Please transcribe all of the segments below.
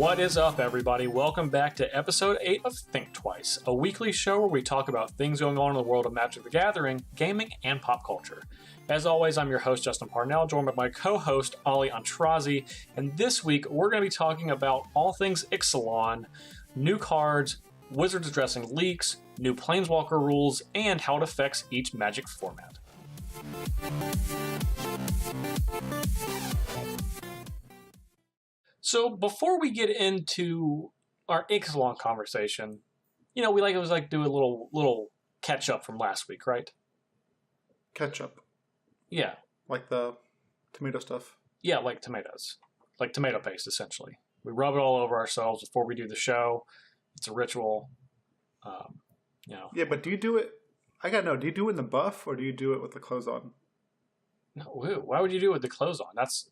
What is up, everybody? Welcome back to episode 8 of Thinktwice, a weekly show where we talk about things going on in the world of Magic the Gathering, gaming, and pop culture. As always, I'm your host, Justin Parnell, joined by my co-host, Ali Aintrazi, and this week we're going to be talking about all things Ixalan, new cards, Wizards addressing leaks, new Planeswalker rules, and how it affects each Magic format. So before we get into our Ixalan conversation, we do a little catch up from last week, right? Ketchup. Yeah. Like the tomato stuff. Yeah, like tomatoes. Like tomato paste, essentially. We rub it all over ourselves before we do the show. It's a ritual. Yeah, but do you do it? I gotta know. Do you do it in the buff or do you do it with the clothes on? No, why would you do it with the clothes on? That's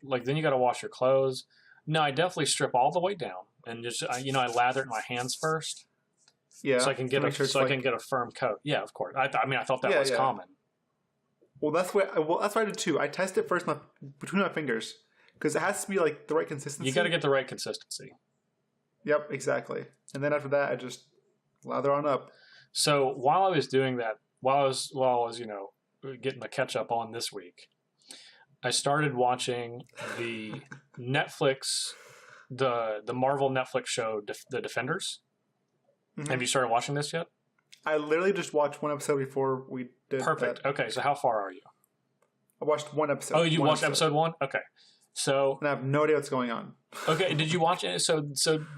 like, then you got to wash your clothes. No, I definitely strip all the way down and just I lather it in my hands first. Yeah, so I can get I can get a firm coat. Yeah, of course. I thought that was common. Well, that's what I did too. I test it first between my fingers because it has to be like the right consistency. You got to get the right consistency. Yep, exactly. And then after that, I just lather on up. So while I was doing that, while I was getting the catch up on this week, I started watching the Netflix, the Marvel Netflix show, The Defenders. Mm-hmm. Have you started watching this yet? I literally just watched one episode before we did. Perfect. That. Okay, so how far are you? I watched one episode. Oh, you watched episode 1? Okay. So, and I have no idea what's going on. Okay, did you watch it? So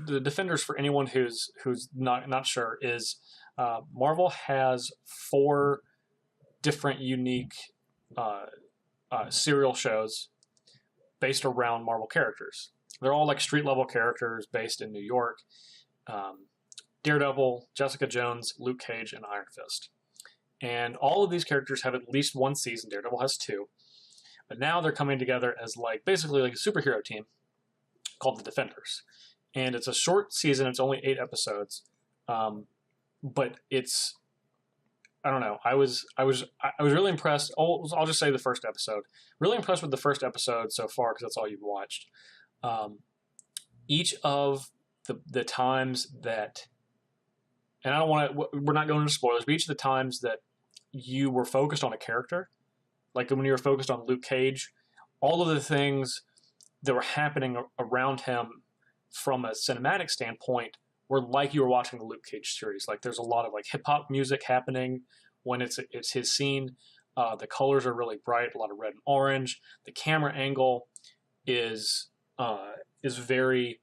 The Defenders, for anyone who's not sure, is Marvel has 4 different unique serial shows based around Marvel characters. They're all like street level characters based in New York. Daredevil, Jessica Jones, Luke Cage, and Iron Fist. And all of these characters have at least one season. Daredevil has 2. But now they're coming together as basically like a superhero team called the Defenders. And it's a short season. It's only 8 episodes. But it's, I don't know. I was really impressed. I'll just say the first episode. Really impressed with the first episode so far because that's all you've watched. Each of the times that, and I don't want to. We're not going into spoilers, but each of the times that you were focused on a character, like when you were focused on Luke Cage, all of the things that were happening around him from a cinematic standpoint were like you were watching the Luke Cage series. Like there's a lot of like hip hop music happening when it's his scene. The colors are really bright, a lot of red and orange. The camera angle is very.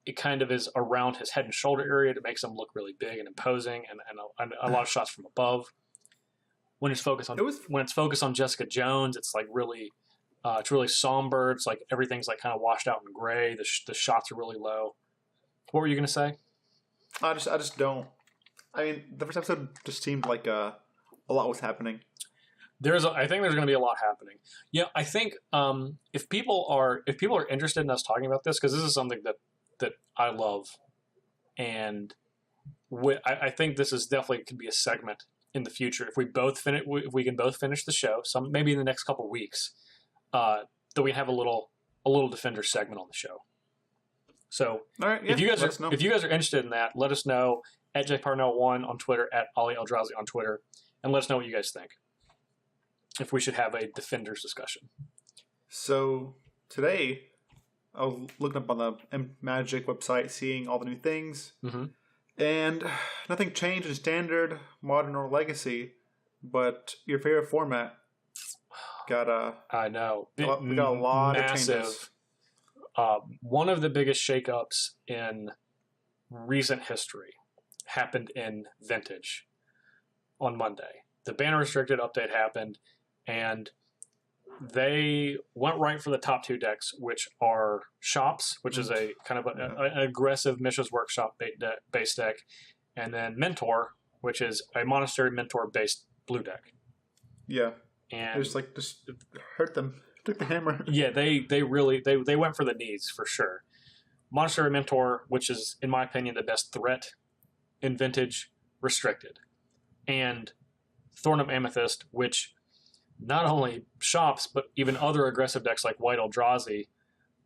It kind of is around his head and shoulder area to makes him look really big and imposing, and a lot of shots from above. When it's focused on Jessica Jones, it's like really. It's really somber. It's like everything's like kind of washed out in gray. The shots are really low. What were you going to say? I just don't. I mean, the first episode just seemed like a lot was happening. I think there's going to be a lot happening. Yeah, I think if people are interested in us talking about this, because this is something that I love, and I think this is definitely could be a segment in the future if we can both finish the show, maybe in the next couple of weeks, that we have a little Defender segment on the show. So all right, yeah, if you guys are interested in that, let us know at jparnell1 on Twitter, at Ali Aintrazi on Twitter, and let us know what you guys think. If we should have a Defenders discussion. So today, I was looking up on the Magic website, seeing all the new things, and nothing changed in Standard, Modern, or Legacy, but your favorite format got I know. We got a lot of changes. One of the biggest shakeups in recent history happened in Vintage on Monday. The banner restricted update happened, and they went right for the top 2 decks, which are Shops, which is a kind of an aggressive Mishra's Workshop base deck, and then Mentor, which is a Monastery Mentor-based blue deck. Yeah. And just hurt them. Took the hammer. Yeah, they went for the knees for sure. Monastery Mentor, which is, in my opinion, the best threat in Vintage, restricted. And Thorn of Amethyst, which not only Shops, but even other aggressive decks like White Eldrazi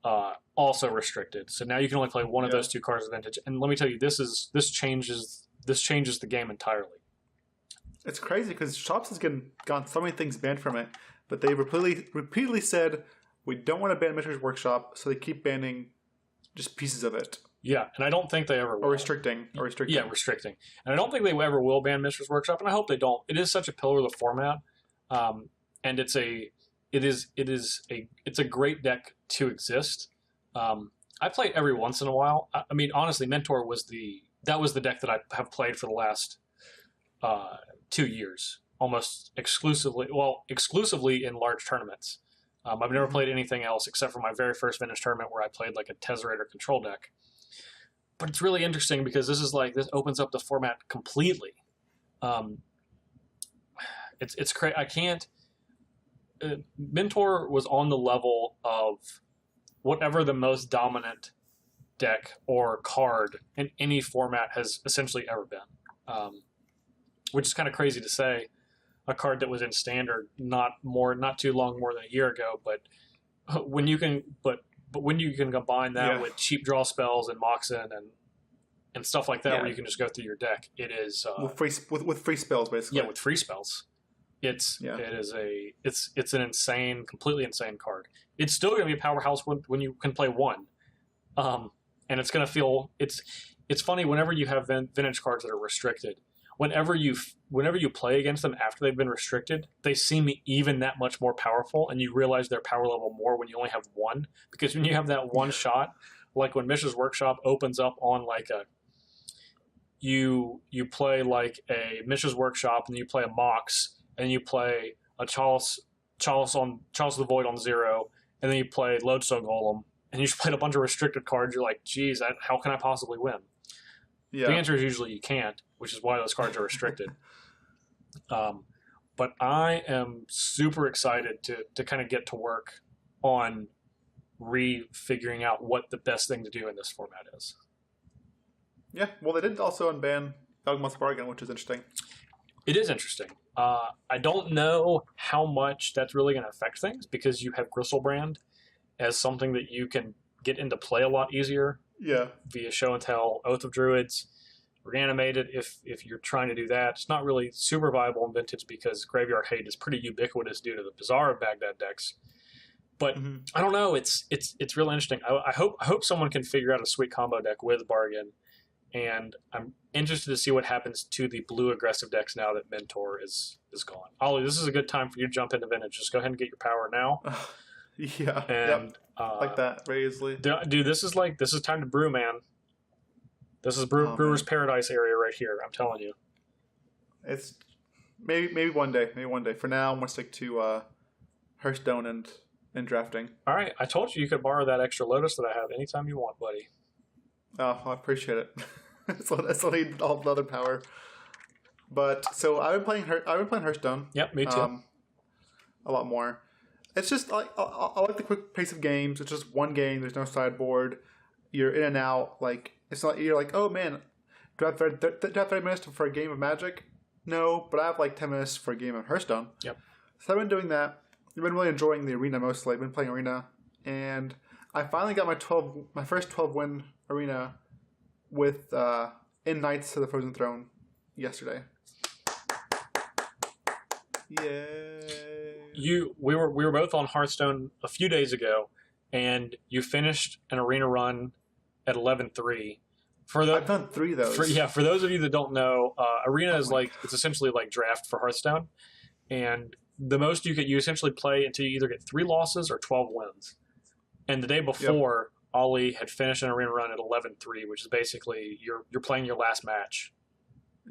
also restricted. So now you can only play one of those 2 cards of vintage. And let me tell you, this changes the game entirely. It's crazy because Shops has gotten so many things banned from it, but they repeatedly said we don't want to ban Mishra's Workshop, so they keep banning just pieces of it. Yeah, and I don't think they ever will. Or restricting. Yeah, restricting. And I don't think they ever will ban Mishra's Workshop, and I hope they don't. It is such a pillar of the format, and it's a great deck to exist. I play it every once in a while. I mean, honestly, Mentor was the deck that I have played for the last 2 years, almost exclusively. Well, exclusively in large tournaments. I've never played anything else except for my very first vintage tournament where I played like a Tezzerator control deck. But it's really interesting because this opens up the format completely. It's crazy. I can't. Mentor was on the level of whatever the most dominant deck or card in any format has essentially ever been, which is kind of crazy to say. A card that was in Standard not too long more than a year ago, but when you can combine that with cheap draw spells and Moxen and stuff like that, where you can just go through your deck, it is with free spells basically. Yeah, with free spells. It's an insane, completely insane card. It's still going to be a powerhouse when you can play one, and it's going to feel it's funny whenever you have vintage cards that are restricted. Whenever you play against them after they've been restricted, they seem even that much more powerful, and you realize their power level more when you only have one. Because when you have that one shot, like when Mishra's Workshop opens up on like you play like a Mishra's Workshop, and then you play a Mox, and you play a Chalice the Void on 0, and then you play Lodestone Golem, and you just played a bunch of restricted cards. You're like, geez, how can I possibly win? Yeah. The answer is usually you can't, which is why those cards are restricted. But I am super excited to kind of get to work on refiguring out what the best thing to do in this format is. Yeah, well, they did also unban Yawgmoth's Bargain, which is interesting. It is interesting. I don't know how much that's really going to affect things because you have Gristlebrand as something that you can get into play a lot easier. Yeah. Via Show and Tell, Oath of Druids, Reanimated. If you're trying to do that, it's not really super viable in Vintage because Graveyard Hate is pretty ubiquitous due to the Bazaar of Baghdad decks. But I don't know. It's really interesting. I hope someone can figure out a sweet combo deck with Bargain, and I'm interested to see what happens to the blue aggressive decks now that Mentor is gone. Ollie, this is a good time for you to jump into Vintage. Just go ahead and get your power now. Yeah. And like that, very easily. Dude, this is time to brew, man. This is Brewer's Paradise area right here. I'm telling you. It's maybe one day. Maybe one day. For now, I'm gonna stick to Hearthstone and drafting. All right, I told you could borrow that extra Lotus that I have anytime you want, buddy. Oh, I appreciate it. That's only all the other power. But so I've been playing Hearthstone. Yep, me too. A lot more. It's just I like the quick pace of games. It's just one game. There's no sideboard. You're in and out. Like it's not. You're like, oh man, do I have 30 minutes for a game of Magic? No, but I have like 10 minutes for a game of Hearthstone. Yep. So I've been doing that. I've been really enjoying the arena mostly. I've been playing arena, and I finally got my first 12 win arena with in Knights to the Frozen Throne yesterday. Yay! We were both on Hearthstone a few days ago, and you finished an arena run at 11-3. I've done 3 of those. For those of you that don't know, arena is it's essentially like draft for Hearthstone, and the most you essentially play until you either get 3 losses or 12 wins. And the day before, Ollie had finished an arena run at 11-3, which is basically you're playing your last match,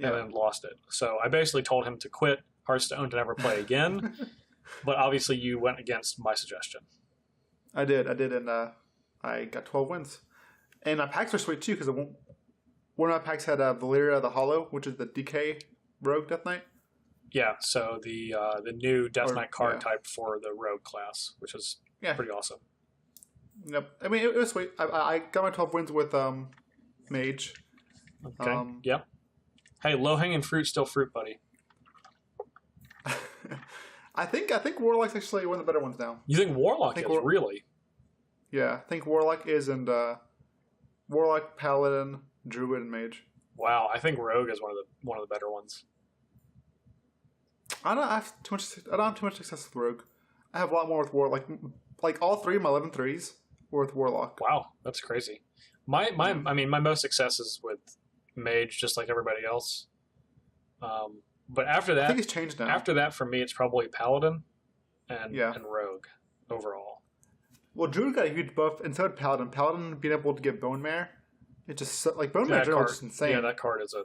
and then lost it. So I basically told him to quit Hearthstone to never play again. But obviously, you went against my suggestion. I did, and I got 12 wins. And my packs are sweet too because one of my packs had Valeria the Hollow, which is the DK Rogue Death Knight. Yeah, so the new Death Knight card type for the Rogue class, which is pretty awesome. Yep, I mean it was sweet. I got my 12 wins with Mage. Okay. Yep. Hey, low hanging fruit, still fruit, buddy. I think Warlock's actually one of the better ones now. You think Warlock is really? Yeah, I think Warlock is, and Warlock, Paladin, Druid, and Mage. Wow, I think Rogue is one of the better ones. I don't have too much success with Rogue. I have a lot more with Warlock. Like all three of my 11-3s were with Warlock. Wow, that's crazy. My most success is with Mage, just like everybody else. But after that, I think it's changed now. After that, for me, it's probably Paladin and Yeah. and Rogue overall. Well, Druid got a huge buff, and so did Paladin. Paladin being able to get Bone Mare, it just like Bone Mare in general is just insane. Yeah, that card is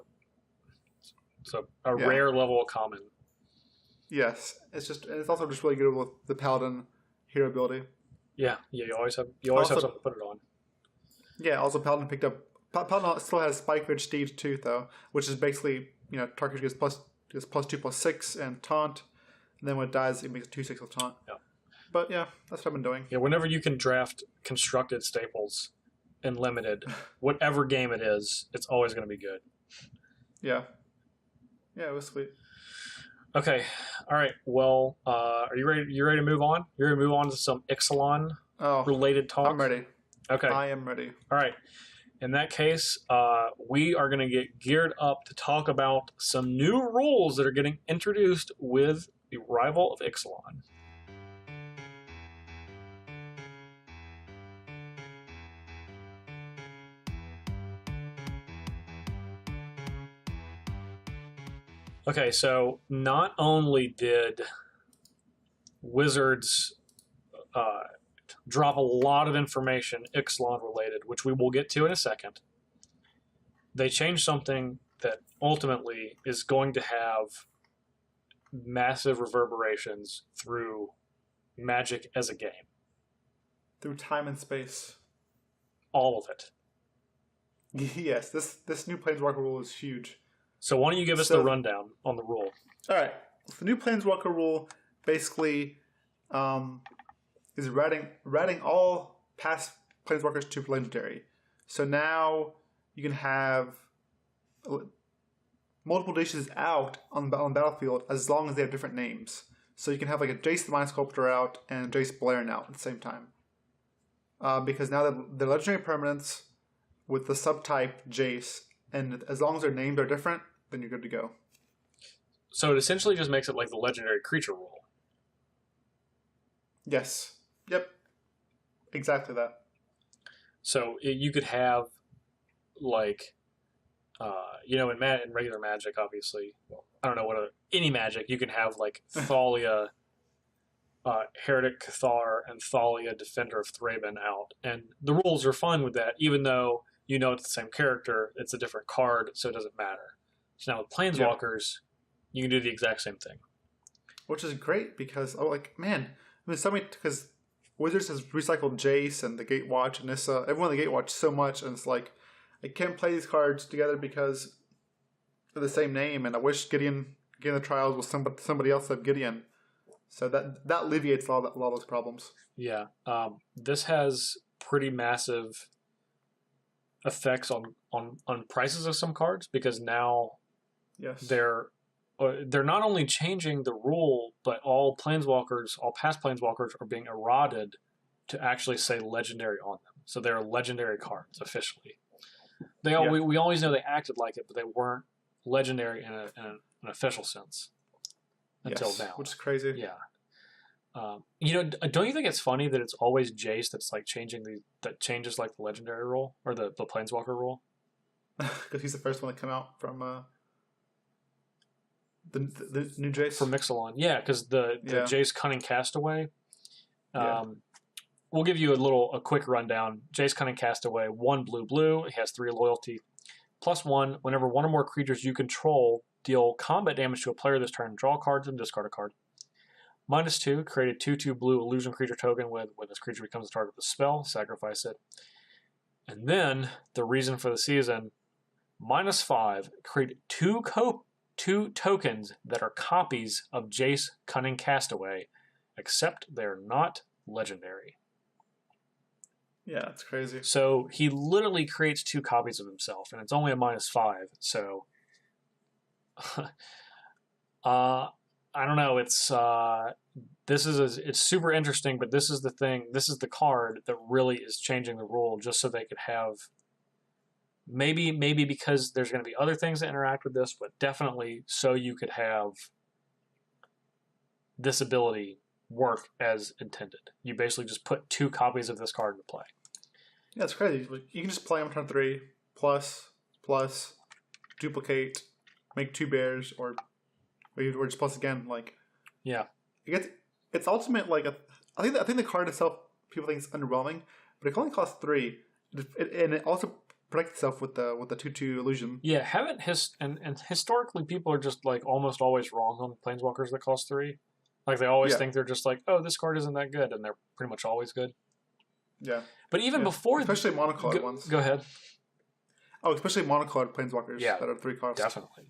a rare level of common. Yes, it's also just really good with the Paladin hero ability. Yeah, you always have something to put it on. Yeah, also Paladin picked up. Paladin still has Spikeridge Steed too, though, which is basically target gets +2/+6 and taunt, and then when it dies, it makes a 2/6 with taunt. Yeah. But yeah, that's what I've been doing. Yeah, whenever you can draft constructed staples in limited, whatever game it is, it's always going to be good. Yeah. Yeah, it was sweet. Okay, all right. Well, are you ready? You ready to move on? You're ready to move on to some Ixalan related talk. I'm ready. Okay, I am ready. All right. In that case, we are going to get geared up to talk about some new rules that are getting introduced with the arrival of Ixalan. Okay, so not only did Wizards drop a lot of information Ixalan related, which we will get to in a second, they changed something that ultimately is going to have massive reverberations through Magic as a game. Through time and space. All of it. Yes, this new Planeswalker rule is huge. So why don't you give us the rundown on the rule? All right. The new Planeswalker rule basically is writing all past Planeswalkers to legendary. So now you can have multiple dishes out on the battlefield as long as they have different names. So you can have like a Jace the Mind Sculptor out and Jace Blairn out at the same time. Because now the legendary permanents with the subtype Jace, and as long as their names are different, then you're good to go. So it essentially just makes it like the legendary creature rule. Yes. Yep. Exactly that. So you could have, like, in regular Magic, obviously, I don't know any Magic, you can have like Thalia, Heretic Cathar, and Thalia, Defender of Thraben out, and the rules are fine with that, even though it's the same character, it's a different card, so it doesn't matter. So now with Planeswalkers, you can do the exact same thing. Which is great because, because Wizards has recycled Jace and the Gatewatch and Nissa, everyone in the Gatewatch so much, and it's like, I can't play these cards together because they're the same name, and I wish Gideon the Trials was somebody else of Gideon. So that alleviates a lot of those problems. Yeah. This has pretty massive effects on prices of some cards, because now they're not only changing the rule, but all past Planeswalkers are being eroded to actually say legendary on them. So they're legendary cards officially. We always know they acted like it, but they weren't legendary in an official sense until now, which is crazy. Yeah. Don't you think it's funny that it's always Jace that's like that changes like the legendary rule or the Planeswalker rule? Because he's the first one to come out from the new Jace from Ixalan. Yeah, because the Jace Cunning Castaway. We'll give you a quick rundown. Jace Cunning Castaway, 1 blue. He has 3 loyalty. +1, whenever one or more creatures you control deal combat damage to a player this turn, draw cards and discard a card. -2, create a 2/2 blue illusion creature token when this creature becomes the target of a spell, sacrifice it. And then, the reason for the season, -5, create two tokens that are copies of Jace Cunning Castaway, except they're not legendary. Yeah, it's crazy. So he literally creates 2 copies of himself, and it's only a -5. So, I don't know. It's it's super interesting, but this is the thing. This is the card that really is changing the rule, just so they could have maybe because there's going to be other things that interact with this, but definitely so you could have this ability work as intended. You basically just put 2 copies of this card into play. Yeah, it's crazy. You can just play them turn 3, plus, duplicate, make 2 bears, or just plus again. Like, yeah, it's ultimate. Like, I think the card itself, people think it's underwhelming, but it only costs 3, and it also protects itself with the 2/2 illusion. Yeah, and historically people are just like almost always wrong on planeswalkers that cost 3. Like they always think they're just like, oh, this card isn't that good, and they're pretty much always good. Yeah. But even before... Especially monocolored ones. Go ahead. Oh, especially monocolored planeswalkers that are 3 costs. Definitely.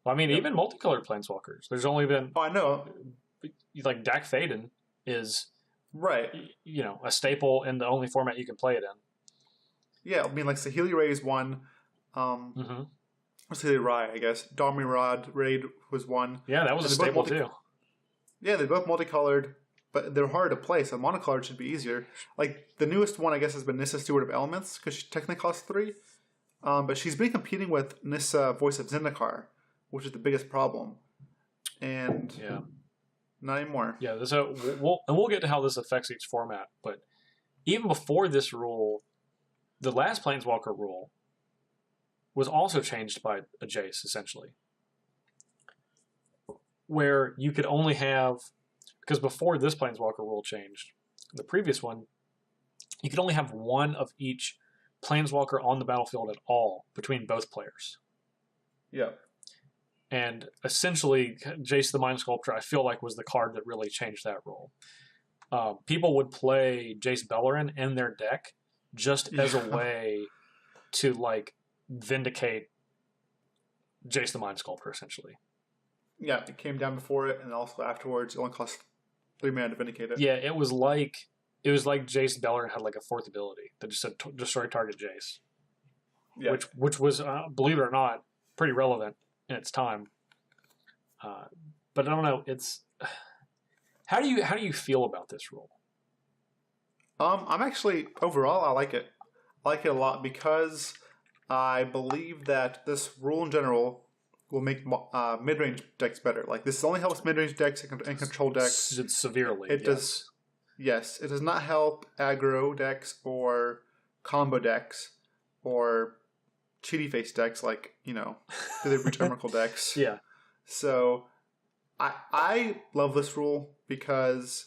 Well, I mean, even multicolored planeswalkers. There's only been... Oh, I know. Like, Dak Faden is... Right. You know, a staple in the only format you can play it in. Yeah, I mean, like, Saheeli Ray's one. Saheeli Rai, I guess. Darmirad Raid was one. Yeah, that was a staple, too. Yeah, they're both multicolored. But they're hard to play, so monocolored should be easier. Like, the newest one, I guess, has been Nissa Steward of Elements, because she technically costs 3. But she's been competing with Nissa Voice of Zendikar, which is the biggest problem. And not anymore. Yeah, so we'll get to how this affects each format. But even before this rule, the last Planeswalker rule was also changed by a Jace, essentially. Where you could only have... Because before this Planeswalker rule changed, the previous one, you could only have 1 of each Planeswalker on the battlefield at all between both players. Yeah. And essentially, Jace the Mind Sculptor, I feel like, was the card that really changed that rule. People would play Jace Beleren in their deck just as a way to, like, vindicate Jace the Mind Sculptor, essentially. Yeah, it came down before it, and also afterwards, it only cost 3 mana to vindicate it. Yeah, it was like Jace Beleren had like a 4th ability that just said destroy target Jace. Yeah. Which was, believe it or not, pretty relevant in its time. But I don't know. It's how do you feel about this rule? I'm actually overall I like it. I like it a lot because I believe that this rule in general will make mid-range decks better. Like, this only helps mid-range decks and control decks. Severely, Yes, it does not help aggro decks or combo decks or cheaty face decks like, the Reach Oracle decks. Yeah. So, I love this rule because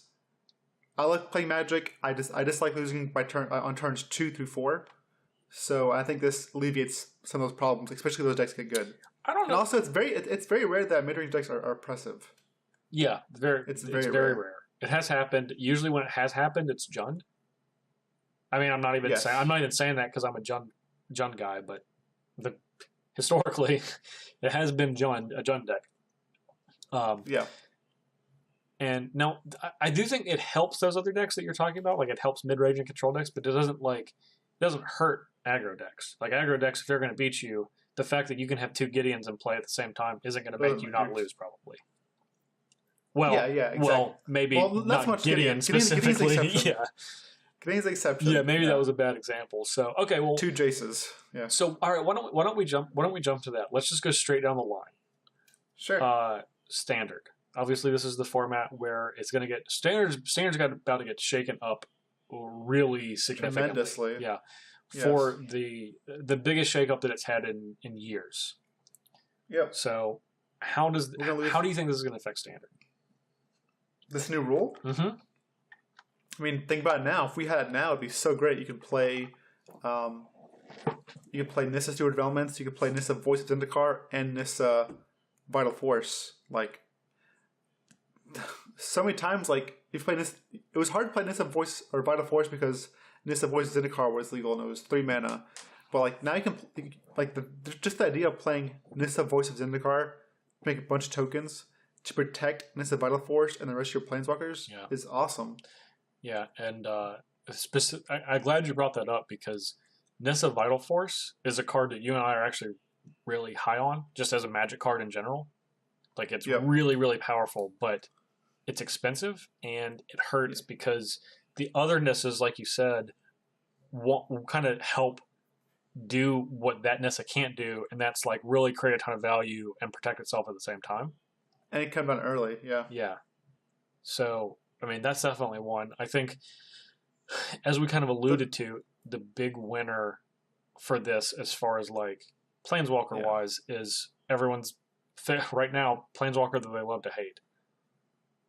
I like playing Magic. I dislike losing by on turns 2 through 4. So, I think this alleviates some of those problems, especially if those decks get good. I don't know. And also, it's very rare that mid-range decks are oppressive. Yeah, it's very rare. It has happened. Usually, when it has happened, it's Jund. I mean, I'm not even saying that because I'm a Jund guy, but historically, it has been a Jund deck. Yeah. And now, I do think it helps those other decks that you're talking about. Like, it helps mid-range and control decks, but it doesn't hurt aggro decks. Like, aggro decks, if they're going to beat you, the fact that you can have 2 Gideons in play at the same time isn't going to make you not lose, probably. Well, exactly. Well, maybe not Gideon specifically. Gideon's the exception. Yeah, maybe that was a bad example. So, okay, well, 2 Jaces. Yeah. So, all right, why don't we jump to that? Let's just go straight down the line. Sure. Standard. Obviously, this is the format where it's going to get standards about to get shaken up really significantly. Tremendously. Yeah. For the biggest shakeup that it's had in years. Yep. So how do you think this is going to affect Standard? This new rule? Mm-hmm. I mean, think about it now. If we had it now, it'd be so great. You could play Nissa Steward of Elements, you could play Nissa Voice of Zendikar, and Nissa Vital Force. Like, so many times, like, you play this. It was hard to play Nissa Voice or Vital Force because Nissa Voice of Zendikar was legal and it was 3 mana. But like now you can just the idea of playing Nissa Voice of Zendikar, make a bunch of tokens to protect Nissa Vital Force and the rest of your planeswalkers is awesome. Yeah, and I'm glad you brought that up because Nissa Vital Force is a card that you and I are actually really high on, just as a Magic card in general. Like, it's really, really powerful, but it's expensive, and it hurts because the othernesses, like you said, will kind of help do what that Nissa can't do, and that's like really create a ton of value and protect itself at the same time. And it come down early, Yeah. So, I mean, that's definitely one. I think, as we kind of alluded to, the big winner for this, as far as like Planeswalker-wise, is everyone's right now Planeswalker that they love to hate.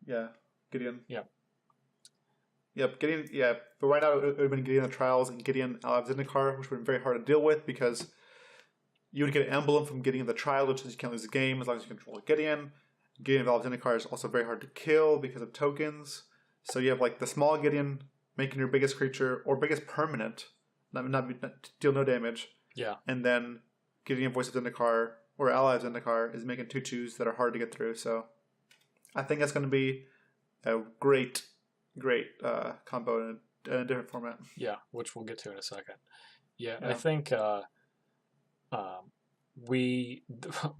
Yeah, Gideon. Yeah. Yep, Gideon. Yeah, but right now it would have been Gideon the Trials and Gideon Zendikar, which would have been very hard to deal with because you would get an emblem from Gideon the Trial, which is you can't lose the game as long as you control Gideon. Gideon Zendikar is also very hard to kill because of tokens. So you have like the small Gideon making your biggest creature or biggest permanent, not deal no damage. Yeah. And then Gideon Voice of Zendikar or Ally of Zendikar is making 2/2s that are hard to get through. So I think that's going to be a great combo in a different format. Yeah, which we'll get to in a second. Yeah. I think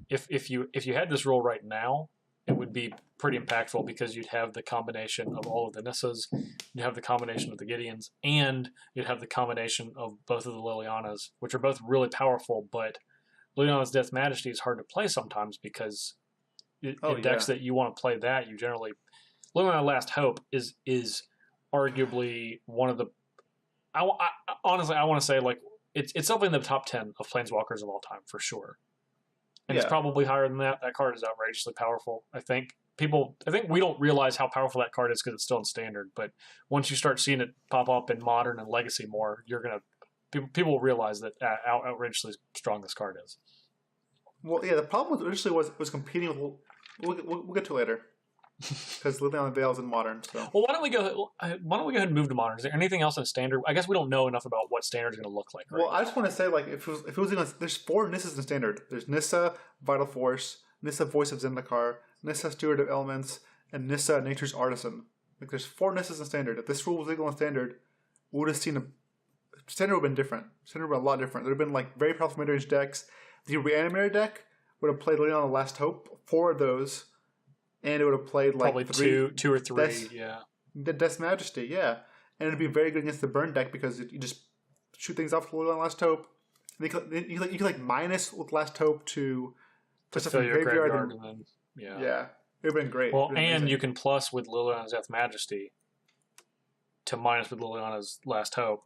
if you had this rule right now, it would be pretty impactful because you'd have the combination of all of the Nissas, you'd have the combination of the Gideons, and you'd have the combination of both of the Lilianas, which are both really powerful, but Liliana's Death Majesty is hard to play sometimes because in decks that you want to play that, you generally... Liliana Last Hope is arguably one of the... honestly, I want to say like it's something in the top 10 of Planeswalkers of all time, for sure. And it's probably higher than that. That card is outrageously powerful. I think we don't realize how powerful that card is because it's still in Standard. But once you start seeing it pop up in Modern and Legacy more, people will realize that how outrageously strong this card is. Well, yeah, the problem with initially was competing with... We'll get to it later. Because Liliana Veil's in Modern. So. Well, why don't we go ahead and move to Modern? Is there anything else in Standard? I guess we don't know enough about what Standard is going to look like. Well, I just want to say, like, if it was there's 4 Nissas in Standard. There's Nissa Vital Force, Nissa Voice of Zendikar, Nissa Steward of Elements, and Nissa Nature's Artisan. Like, there's 4 Nissas in Standard. If this rule was legal in Standard, we would have seen Standard would have been different. Standard would have been a lot different. There would have been like very powerful mid-range decks. The Reanimator deck would have played Liliana Last Hope, 4 of those. And it would have played like probably two or three, The Death Majesty, yeah. And it'd be very good against the burn deck because you just shoot things off to Liliana Last Hope. You could like minus with Last Hope to put stuff in your graveyard. And then, it would have been great. Well, and you can plus with Liliana's Death Majesty to minus with Liliana's Last Hope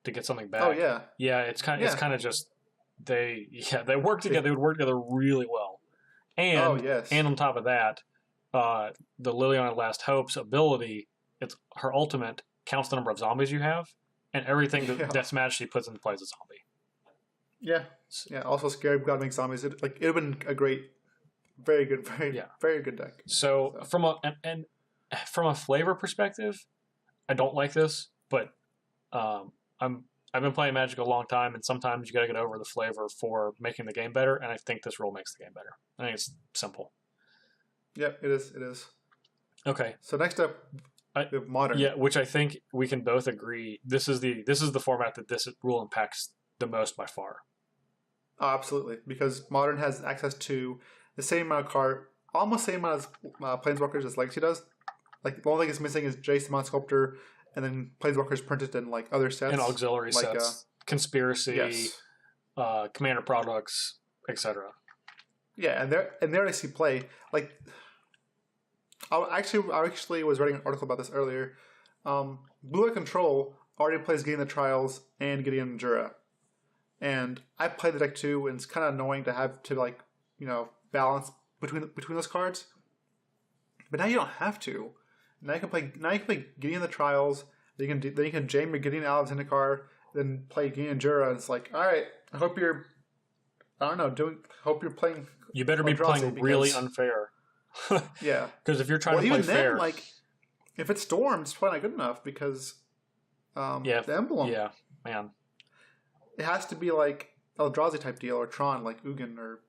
to get something back. Oh yeah, yeah. It's kind of just they work together. They would work together really well. And and on top of that. The Liliana Last Hope's ability, it's her ultimate counts the number of zombies you have, and everything that Death's Majesty puts into play is a zombie. Yeah. Also, scary. Gotta make zombies. It would have been a great, very good, very good deck. So from a flavor perspective, I don't like this, but I've been playing Magic a long time, and sometimes you got to get over the flavor for making the game better, and I think this rule makes the game better. I think it's simple. Yep, it is. Okay. So next up, we have Modern. Yeah, which I think we can both agree this is the format that this rule impacts the most by far. Oh, absolutely, because Modern has access to the same amount of card, almost same amount of Planeswalkers as Legacy does. Like the only thing it's missing is Jace, Mod Sculptor, and then Planeswalkers printed in like other sets and auxiliary sets, Conspiracy, Commander products, etc. Yeah, and there I see play like. I actually was writing an article about this earlier. Blue Eye Control already plays Gideon the Trials and Gideon Jura. And I play the deck too, and it's kind of annoying to have to like, balance between those cards. But now you don't have to. Now you can play Gideon the Trials, then you can jam your Gideon out of Zendikar, then play Gideon Jura, and it's like, all right, hope you're playing. You better be playing really unfair. Yeah, because if you're trying to play fair, like if it's Storm, it's probably not good enough because the emblem, man, it has to be like Eldrazi type deal or Tron, like Ugin or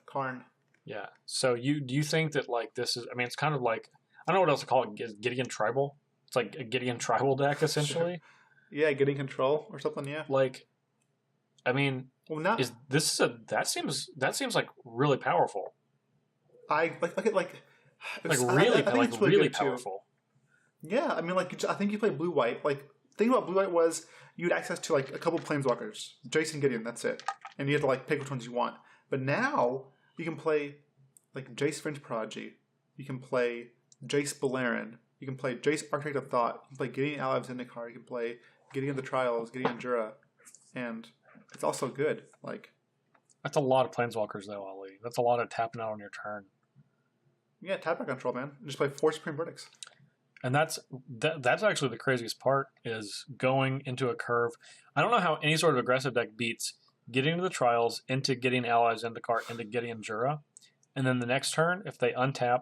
Karn. Yeah. So do you think that like this is? I mean, it's kind of like I don't know what else to call it. Gideon Tribal. It's like a Gideon Tribal deck essentially. Sure. Yeah, Gideon Control or something. Yeah. Like, I mean, that seems like really powerful. I like really, I think it's really really good, too. powerful. Yeah, I mean, like, I think you play blue-white. Like, the thing about blue-white was you had access to, like, a couple Planeswalkers. Jason Gideon, that's it. And you had to, like, pick which ones you want. But now, you can play, like, Jace Fringe Prodigy. You can play Jace Balerin. You can play Jace Architect of Thought. You can play Gideon Ally of Zendikar. You can play Gideon the Trials, Gideon Jura. And it's also good. Like, That's a lot of Planeswalkers, though, Ali. That's a lot of tapping out on your turn. yeah, tap back control, man. Just play 4 Supreme Verdicts. And that's actually the craziest part, is going into a curve. I don't know how any sort of aggressive deck beats getting to the Trials, into getting allies into cart, into getting Jura, and then the next turn, if they untap,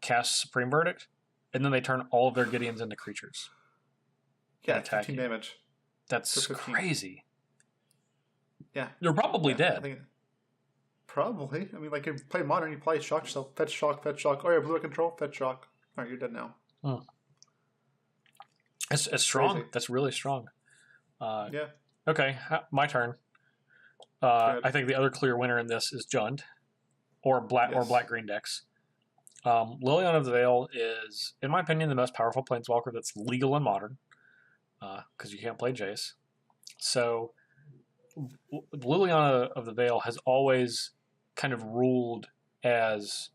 cast Supreme Verdict, and then they turn all of their Gideons into creatures. Yeah, 15 damage. That's crazy. Yeah. They're probably dead. Probably. I mean, like, you play Modern, you play Shock yourself, fetch Shock. Oh, yeah, blue control, fetch Shock. All right, you're dead now. It's strong. Crazy. That's really strong. Yeah. Okay, my turn. I think the other clear winner in this is Jund, or black-green decks. Liliana of the Veil is, in my opinion, the most powerful Planeswalker that's legal in Modern, because you can't play Jace. So Liliana of the Veil has always kind of ruled as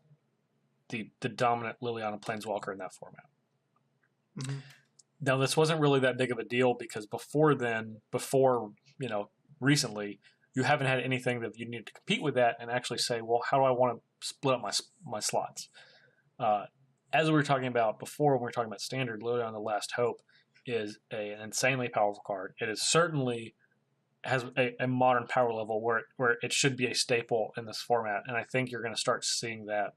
the dominant Liliana Planeswalker in that format. Mm-hmm. Now, this wasn't really that big of a deal because before recently, you haven't had anything that you need to compete with that and actually say, well, how do I want to split up my slots? As we were talking about before, when we were talking about Standard, Liliana the Last Hope is an insanely powerful card. It is certainly has a modern power level where it should be a staple in this format, and I think you're going to start seeing that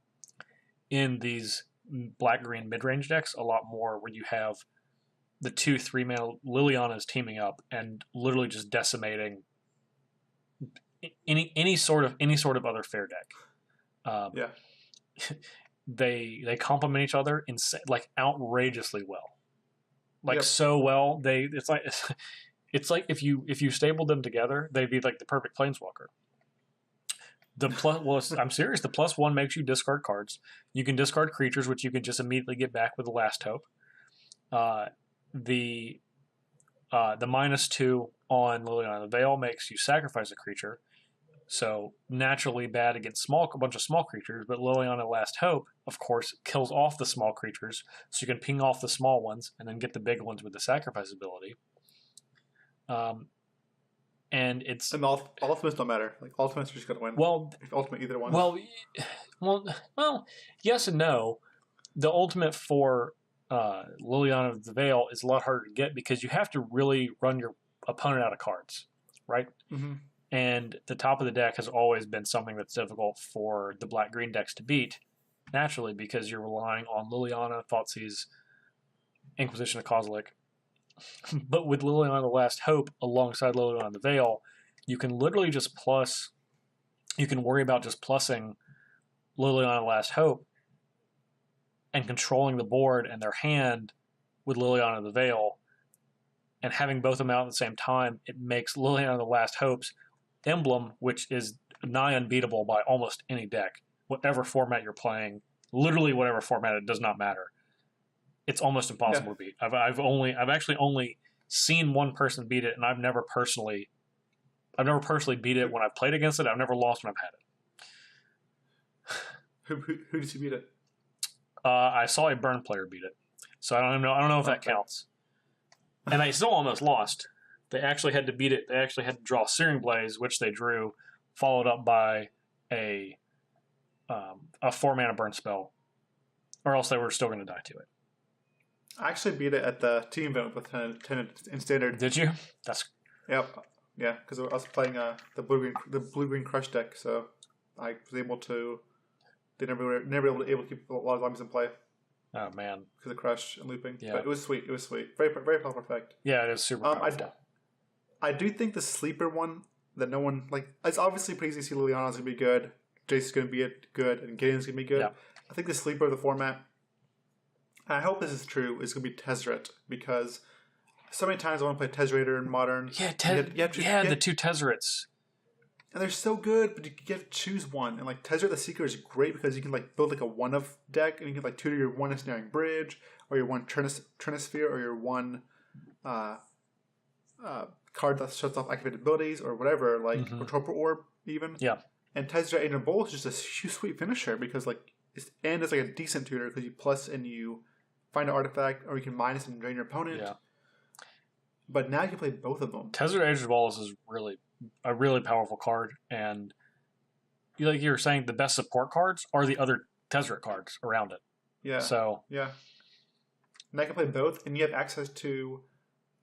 in these black-green mid-range decks a lot more, when you have the 2-3 mana Lilianas teaming up and literally just decimating any sort of other fair deck. Yeah, they complement each other like outrageously well, so well. It's like if you stabled them together, they'd be like the perfect Planeswalker. I'm serious. The +1 makes you discard cards. You can discard creatures, which you can just immediately get back with the Last Hope. The -2 on Liliana of the Veil makes you sacrifice a creature. So naturally bad against a bunch of small creatures, but Liliana Last Hope, of course, kills off the small creatures, so you can ping off the small ones and then get the big ones with the sacrifice ability. And ultimates don't matter. Like, ultimates are just gonna win. Well, ultimate either one. Well, yes and no. The ultimate for Liliana of the Veil is a lot harder to get because you have to really run your opponent out of cards, right? Mm-hmm. And the top of the deck has always been something that's difficult for the black-green decks to beat, naturally, because you're relying on Liliana, Thoughtseize, Inquisition of Kozilek. But with Liliana the Last Hope alongside Liliana the Veil, you can literally just you can worry about just plussing Liliana Last Hope and controlling the board and their hand with Liliana the Veil, and having both of them out at the same time. It makes Liliana the Last Hope's emblem, which is nigh unbeatable by almost any deck, whatever format you're playing, literally whatever format, it does not matter. It's almost impossible to beat. I've actually only seen one person beat it, and I've never personally beat it when I've played against it. I've never lost when I've had it. Who did you beat it? I saw a Burn player beat it, so I don't know if that counts. And I still almost lost. They actually had to beat it. They actually had to draw Searing Blaze, which they drew, followed up by a 4-mana burn spell, or else they were still going to die to it. I actually beat it at the team event with 10 in Standard. Did you? Yep. Yeah, because I was playing the blue-green crush deck, so I was able to. They never were able to keep a lot of zombies in play. Oh man, because of crush and looping. Yeah, but it was sweet. Very very powerful effect. Yeah, it is super powerful. I do think the sleeper one that no one like. It's obviously pretty easy to see Liliana's gonna be good, Jason's gonna be good, and Gideon's gonna be good. Yeah. I think the sleeper of the format. I hope this is true. Is going to be Tezzeret, because so many times I want to play Tezzerator in Modern. Yeah, the 2 Tezzerets. And they're so good, but you get to choose one. And like Tezzeret the Seeker is great because you can like build like a 1-of deck, and you can like tutor your 1 Ensnaring Bridge, or your 1 Trinisphere, or your 1 card that shuts off activated abilities, or whatever, like or Torpor Orb even. Yeah. And Tezzeret Agent Bowl is just a huge sweet finisher because like it's like a decent tutor because you plus and you find an artifact, or you can minus and drain your opponent. Yeah. But now you can play both of them. Tezzeret Agent Bowl is really a really powerful card, and like you were saying, the best support cards are the other Tezzeret cards around it. Yeah. So yeah. And I can play both, and you have access to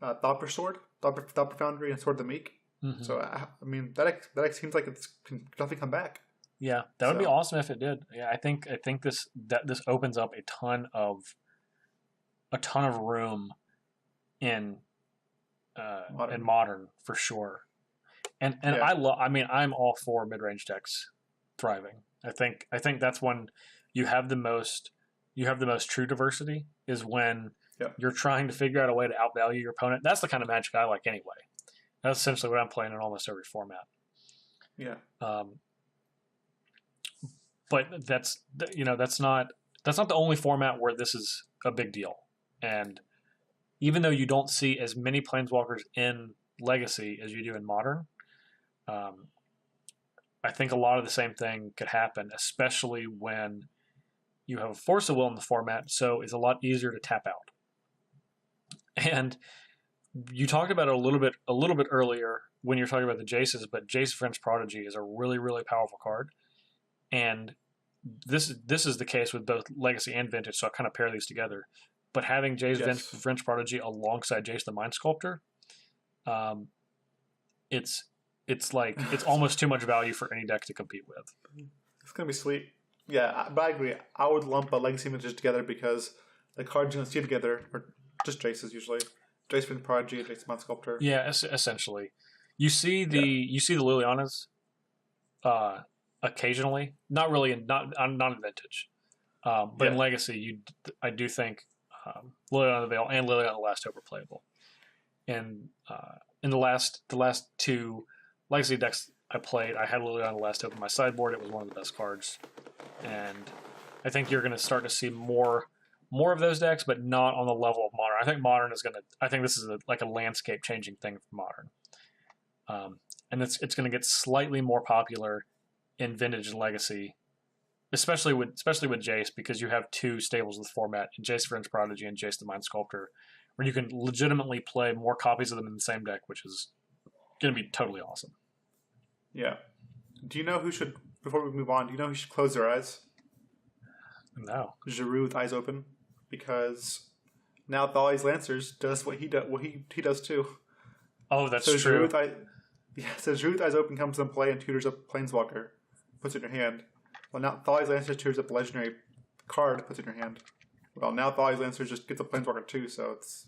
Thought Sword, Thought Foundry, and Sword of the Meek. Mm-hmm. So I mean that seems like it can definitely come back. Yeah, that would be awesome if it did. Yeah, I think this opens up a ton of room in modern for sure. And I'm all for mid-range decks thriving. I think that's when you have the most true diversity is when you're trying to figure out a way to outvalue your opponent. That's the kind of Magic I like anyway. That's essentially what I'm playing in almost every format. Yeah. But that's not the only format where this is a big deal. And even though you don't see as many Planeswalkers in Legacy as you do in Modern, I think a lot of the same thing could happen, especially when you have a Force of Will in the format, so it's a lot easier to tap out. And you talked about it a little bit earlier when you're talking about the Jaces, but Jace French Prodigy is a really, really powerful card. And this is the case with both Legacy and Vintage, so I kind of pair these together. But having Jace French Prodigy alongside Jace the Mind Sculptor, it's almost too much value for any deck to compete with. It's gonna be sweet. Yeah, but I agree. I would lump a Legacy Vintage together because the cards you're gonna see together are just Jaces usually. Jace French Prodigy, Jace the Mind Sculptor. Yeah, essentially. You see the Lilianas occasionally, not really not in Vintage, but in Legacy, I do think Liliana the Veil and Liliana the Last Hope are playable. And in the last two Legacy decks I played, I had Liliana the Last Hope in my sideboard. It was one of the best cards, and I think you're going to start to see more of those decks, but not on the level of Modern. I think Modern is going to. I think this is a landscape changing thing for Modern, and it's going to get slightly more popular in Vintage and Legacy, especially with Jace, because you have two staples of the format, Jace French Prodigy and Jace the Mind Sculptor, where you can legitimately play more copies of them in the same deck, which is going to be totally awesome. Yeah. Do you know who should, before we move on, who should close their eyes? No. Giroux with eyes open, because now Thali's Lancers does what he does too. Oh, that's true. So Giroux with eyes open comes in play and tutors up Planeswalker, puts it in your hand. Well, now Thali's Lancers tutors up a legendary card, puts it in your hand. Well, now Thali's Lancers just gets a Planeswalker too, so it's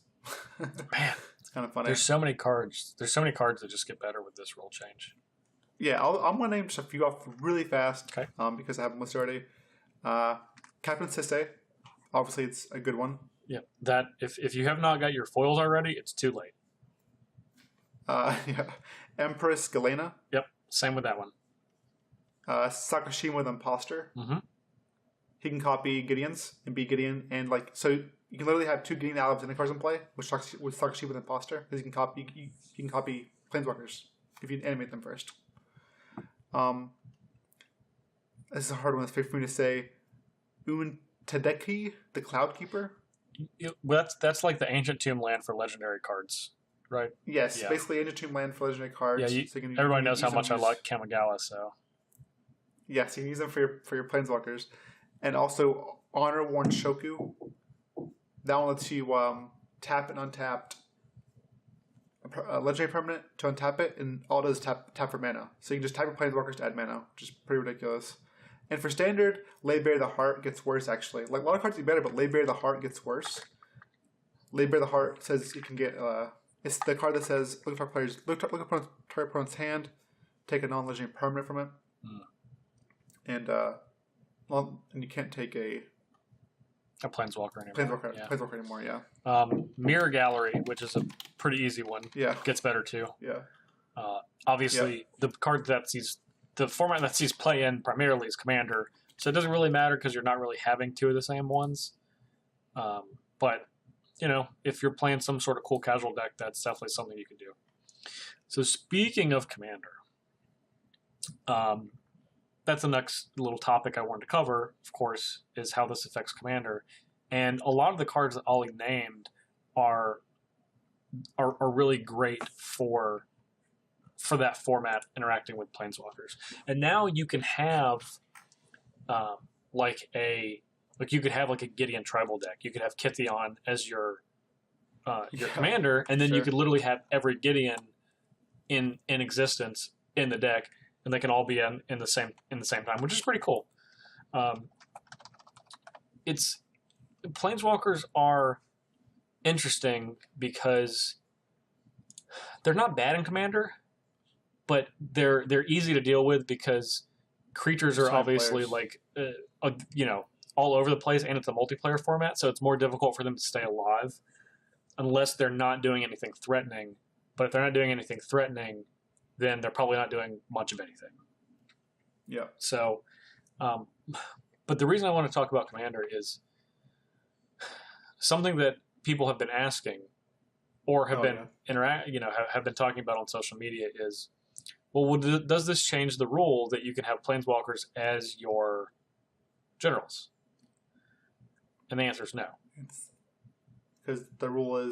man, it's kind of funny. There's so many cards. There's so many cards that just get better with this rule change. Yeah, I'm gonna name just a few off really fast, okay? Because I have them listed already. Captain Sisse, obviously it's a good one. Yeah, that if you have not got your foils already, it's too late. Yeah, Empress Galena. Yep, same with that one. Sakashima with Imposter. Mm-hmm. He can copy Gideon's and be Gideon, and so you can literally have two Gideon Alexander cards in play with Sakashima with Imposter, because you can copy Planeswalkers if you animate them first. This is a hard one. It's very for me to say. Untadeki, the Cloud Keeper. Well, that's like the Ancient Tomb land for legendary cards, right? Yes, basically Ancient Tomb land for legendary cards. Yeah, so everybody knows how much I like Kamigawa, so. Yes, you can use them for your Planeswalkers. And also Honor Worn Shoku. That one lets you tap and untap a legendary permanent to untap it, and all it does is tap for mana. So you can just tap your Planeswalkers to add mana, which is pretty ridiculous. And for standard, Lay Bare the Heart gets worse, actually. Like, a lot of cards get better, but Lay Bare the Heart gets worse. Lay Bare the Heart says you can get... it's the card that says, look up target opponent's hand, take a non-legendary permanent from it. And you can't take a Planeswalker anymore. Planeswalker anymore, yeah. Mirror Gallery, which is a pretty easy one, gets better too. Yeah. Obviously, the card that sees the format that sees play in primarily is Commander, so it doesn't really matter because you're not really having two of the same ones. But if you're playing some sort of cool casual deck, that's definitely something you can do. So speaking of Commander, that's the next little topic I wanted to cover, of course, is how this affects Commander. And a lot of the cards that Ali named are really great for that format interacting with Planeswalkers. And now you can have you could have like a Gideon tribal deck. You could have Kithion as your commander, and then you could literally have every Gideon in existence in the deck, and they can all be in the same time, which is pretty cool. Planeswalkers are interesting because they're not bad in Commander, but they're easy to deal with because creatures are obviously all over the place, and it's a multiplayer format, so it's more difficult for them to stay alive unless they're not doing anything threatening. But if they're not doing anything threatening, then they're probably not doing much of anything. Yeah. So, but the reason I want to talk about Commander is something that people have been asking or have have been talking about on social media is, well, does this change the rule that you can have Planeswalkers as your generals? And the answer is no. Because the rule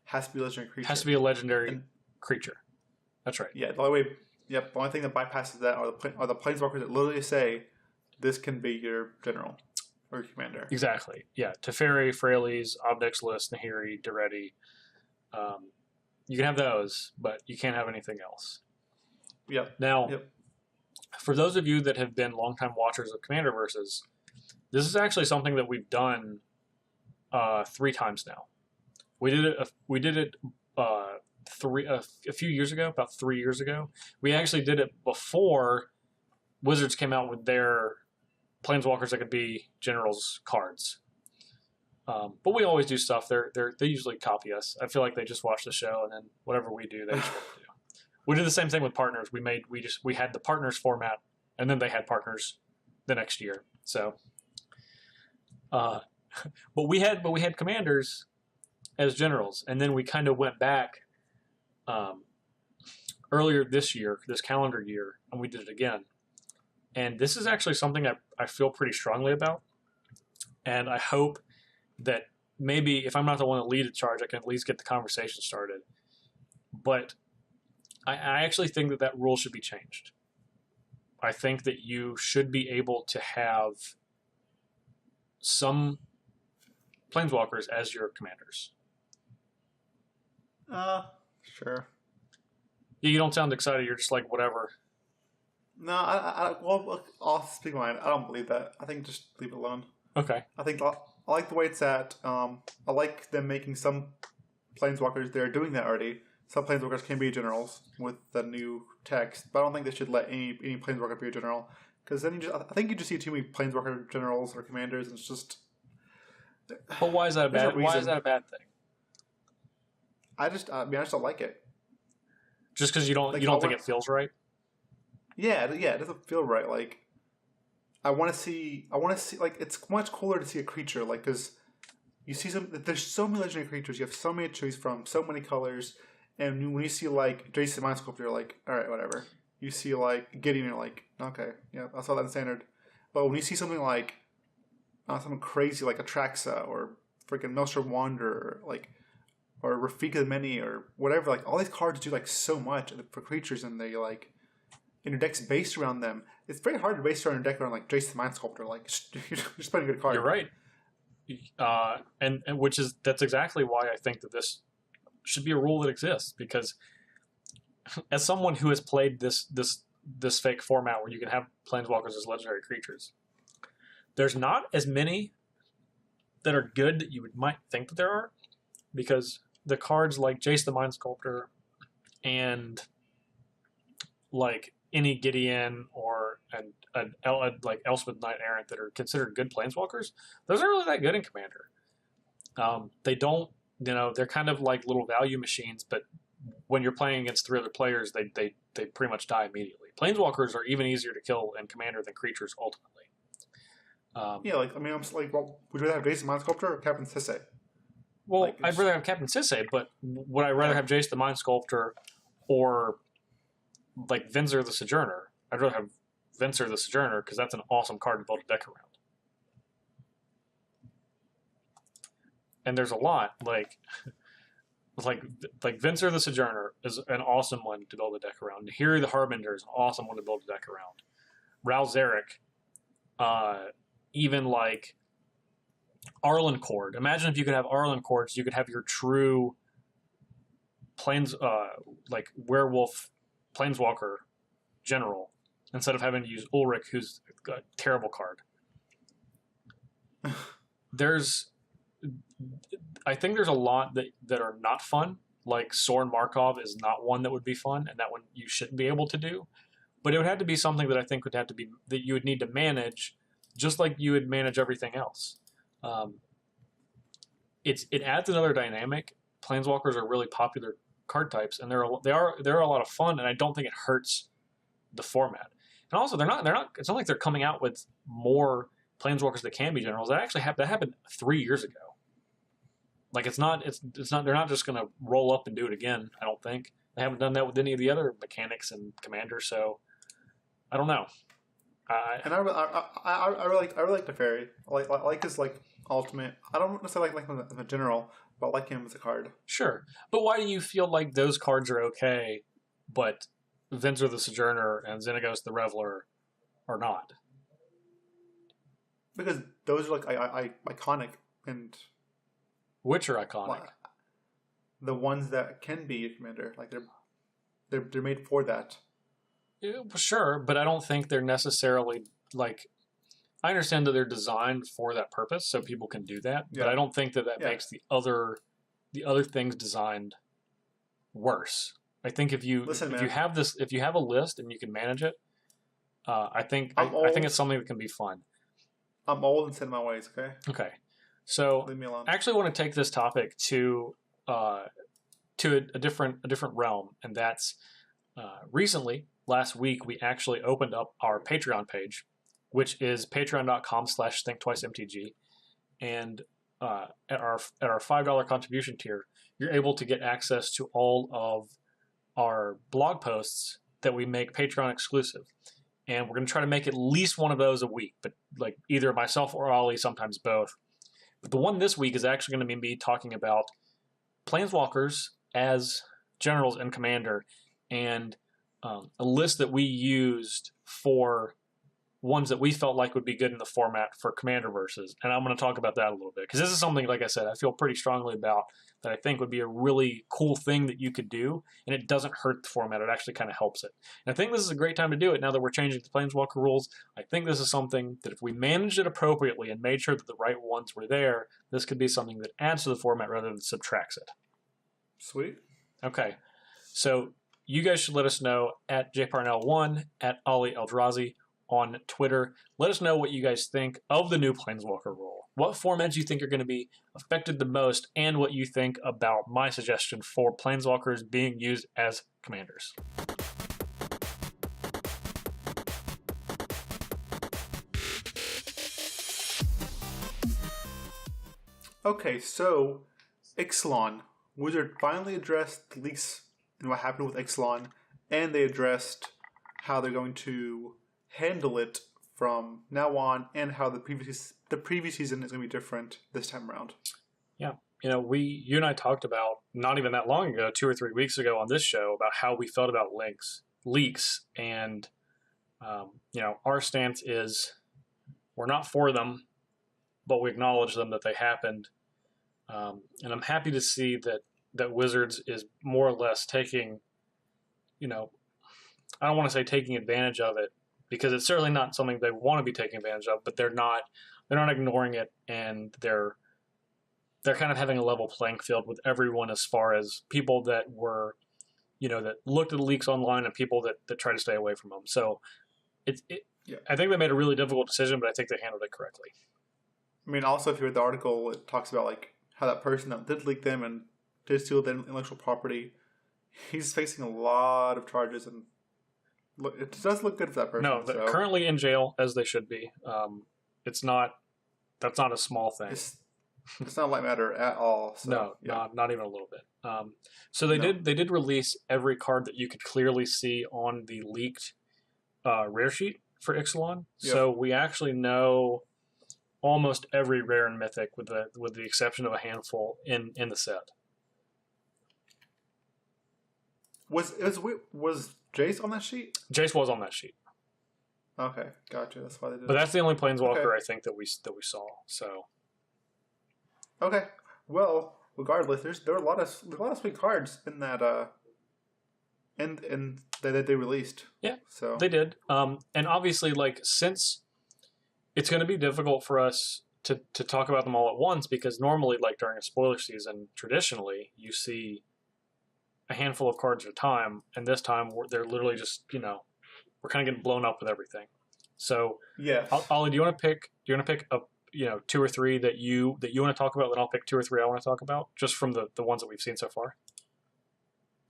has to be a legendary creature. Has to be a legendary creature. That's right. Yeah, the only thing that bypasses that are the Planeswalkers that literally say, this can be your general or your commander. Exactly. Yeah. Teferi, Freyalise, Obnixilus, Nahiri, Daretti. You can have those, but you can't have anything else. Yep. Now, for those of you that have been longtime watchers of Commander Versus, this is actually something that we've done 3 times now. We did it a few years ago, about 3 years ago. We actually did it before Wizards came out with their Planeswalkers that could be Generals cards. But we always do stuff. They usually copy us. I feel like they just watch the show, and then whatever we do, they just want to do. We did the same thing with Partners. We had the Partners format, and then they had Partners the next year. So, but we had Commanders as Generals, and then we kind of went back earlier this calendar year, and we did it again. And this is actually something I feel pretty strongly about, and I hope that maybe if I'm not the one to lead the charge, I can at least get the conversation started. But I actually think that rule should be changed. I think that you should be able to have some Planeswalkers as your commanders. Sure. You don't sound excited. You're just like, whatever. No, I'll speak mine. I don't believe that. I think just leave it alone. Okay. I like the way it's at. I like them making some Planeswalkers. They're doing that already. Some Planeswalkers can be generals with the new text, but I don't think they should let any Planeswalker be a general. Because then I think you just see too many Planeswalker generals or commanders, and it's just... But why is that a bad thing? I just don't like it. Just because you don't think it feels right? Yeah, it doesn't feel right. Like, I want to see, like, it's much cooler to see a creature, like, because you see there's so many legendary creatures, you have so many to choose from, so many colors, and when you see, like, Jason Mind Sculptor, you're like, alright, whatever. You see, like, Gideon, you're like, okay, yeah, I saw that in Standard. But when you see something like, something crazy like Atraxa, or freaking Maelstrom Wanderer, or Rafika the Many, or whatever, like, all these cards do, like, so much for creatures, and they, like, and your deck's based around them. It's very hard to base around your deck around, like, Jason Mind Sculptor. Like, you're just playing a good card. You're right. And that's exactly why I think that this should be a rule that exists, because as someone who has played this fake format where you can have Planeswalkers as legendary creatures, there's not as many that are good that you might think that there are, because the cards like Jace the Mind Sculptor and like any Gideon or like Elspeth Knight Errant that are considered good Planeswalkers, those aren't really that good in Commander. They don't, they're kind of like little value machines, but when you're playing against 3 other players, they pretty much die immediately. Planeswalkers are even easier to kill in Commander than creatures ultimately. I'm just like, well, would you rather have Jason Mind Sculptor or Captain Sisse? Well, I'd rather have Captain Sisse, but would I rather have Jace the Mind Sculptor or like Vinzer the Sojourner? I'd rather have Vinzer the Sojourner because that's an awesome card to build a deck around. And there's a lot like Vinzer the Sojourner is an awesome one to build a deck around. Nahiri the Harbinger is an awesome one to build a deck around. Ral Zarek, even like Arlen Cord. Imagine if you could have Arlen Cords, you could have your true like werewolf planeswalker general instead of having to use Ulrich, who's a terrible card. I think there's a lot that are not fun. Like Soren Markov is not one that would be fun, and that one you shouldn't be able to do. But it would have to be something that I think would have to be that you would need to manage, just like you would manage everything else. It adds another dynamic. Planeswalkers are really popular card types, and they're a lot of fun, and I don't think it hurts the format. And also, they're not. It's not like they're coming out with more Planeswalkers that can be generals. That happened 3 years ago. Like it's not. They're not just going to roll up and do it again. I don't think they haven't done that with any of the other mechanics and Commander. So I don't know. I really like the fairy. I like his like ultimate. I don't necessarily like him as a general, but I like him as a card. Sure, but why do you feel like those cards are okay, but Vinzer the Sojourner and Xenagos the Reveler are not? Because those are like iconic, and which are iconic. The ones that can be a commander, like they're made for that. Yeah, sure, but I don't think they're necessarily like. I understand that they're designed for that purpose, so people can do that. Yeah. But I don't think that makes the other things designed worse. I think if you have a list and you can manage it, I think it's something that can be fun. I'm old and set in my ways. Okay. Okay. So leave me alone. I actually want to take this topic to a different realm, and that's recently. Last week, we actually opened up our Patreon page, which is patreon.com/thinktwicemtg. And at our $5 contribution tier, you're able to get access to all of our blog posts that we make Patreon exclusive. And we're going to try to make at least one of those a week, but like either myself or Ali, sometimes both. But the one this week is actually going to be me talking about Planeswalkers as generals and Commander, and a list that we used for ones that we felt like would be good in the format for Commander versus. And I'm going to talk about that a little bit because this is something, like I said, I feel pretty strongly about that I think would be a really cool thing that you could do, and it doesn't hurt the format. It actually kind of helps it. And I think this is a great time to do it now that we're changing the Planeswalker rules. I think this is something that if we managed it appropriately and made sure that the right ones were there, this could be something that adds to the format rather than subtracts it. Sweet. Okay. So you guys should let us know at jparnell1, at Ali Aintrazi on Twitter. Let us know what you guys think of the new Planeswalker rule. What formats you think are going to be affected the most, and what you think about my suggestion for Planeswalkers being used as commanders. Okay, so Ixalan. Wizard finally addressed the leaks and what happened with Ixalan, and they addressed how they're going to handle it from now on, and how the previous season is going to be different this time around. Yeah, you and I talked about not even that long ago, 2 or 3 weeks ago on this show, about how we felt about leaks, and our stance is we're not for them, but we acknowledge them that they happened, and I'm happy to see that Wizards is more or less taking, I don't want to say taking advantage of it, because it's certainly not something they want to be taking advantage of, but they're not ignoring it, and they're kind of having a level playing field with everyone as far as people that were, that looked at the leaks online and people that try to stay away from them. So I think they made a really difficult decision, but I think they handled it correctly. I mean, also, if you read the article, it talks about like how that person that did leak them and did steal their intellectual property he's facing a lot of charges, and it does look good for that person. No, they're currently in jail, as they should be. That's not a small thing. It's not a light matter at all. So, no, not even a little bit. So they did release every card that you could clearly see on the leaked rare sheet for Ixalan. Yep. So we actually know almost every rare and mythic, with the exception of a handful in the set. Was Jace on that sheet? Jace was on that sheet. Okay, gotcha. That's why they did. But that's the only Planeswalker I think that we saw. So. Okay. Well, regardless, there are a lot of sweet cards in that and that they released. Yeah. So they did. And obviously, like, since it's going to be difficult for us to talk about them all at once, because normally, like, during a spoiler season, traditionally you see a handful of cards at a time, and this time they're literally just, we're kind of getting blown up with everything. So yeah, Ollie, do you want to pick up 2 or 3 that you want to talk about? Then I'll pick 2 or 3 I want to talk about, just from the ones that we've seen so far.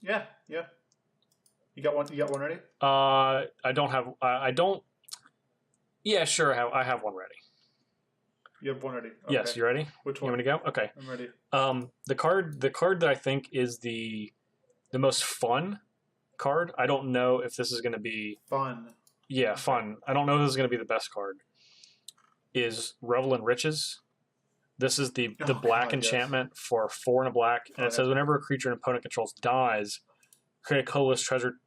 Yeah. You got one ready? I don't. Yeah, sure. I have one ready. You have one ready. Okay. Yes, you ready? Which one? You want me to go? Okay. I'm ready. The card that I think is the most fun card. I don't know if this is going to be fun. Yeah, fun. I don't know if this is going to be the best card. Is Revel in Riches. This is the black enchantment for 4 and a black, and it says whenever a creature an opponent controls dies, create a colorless treasure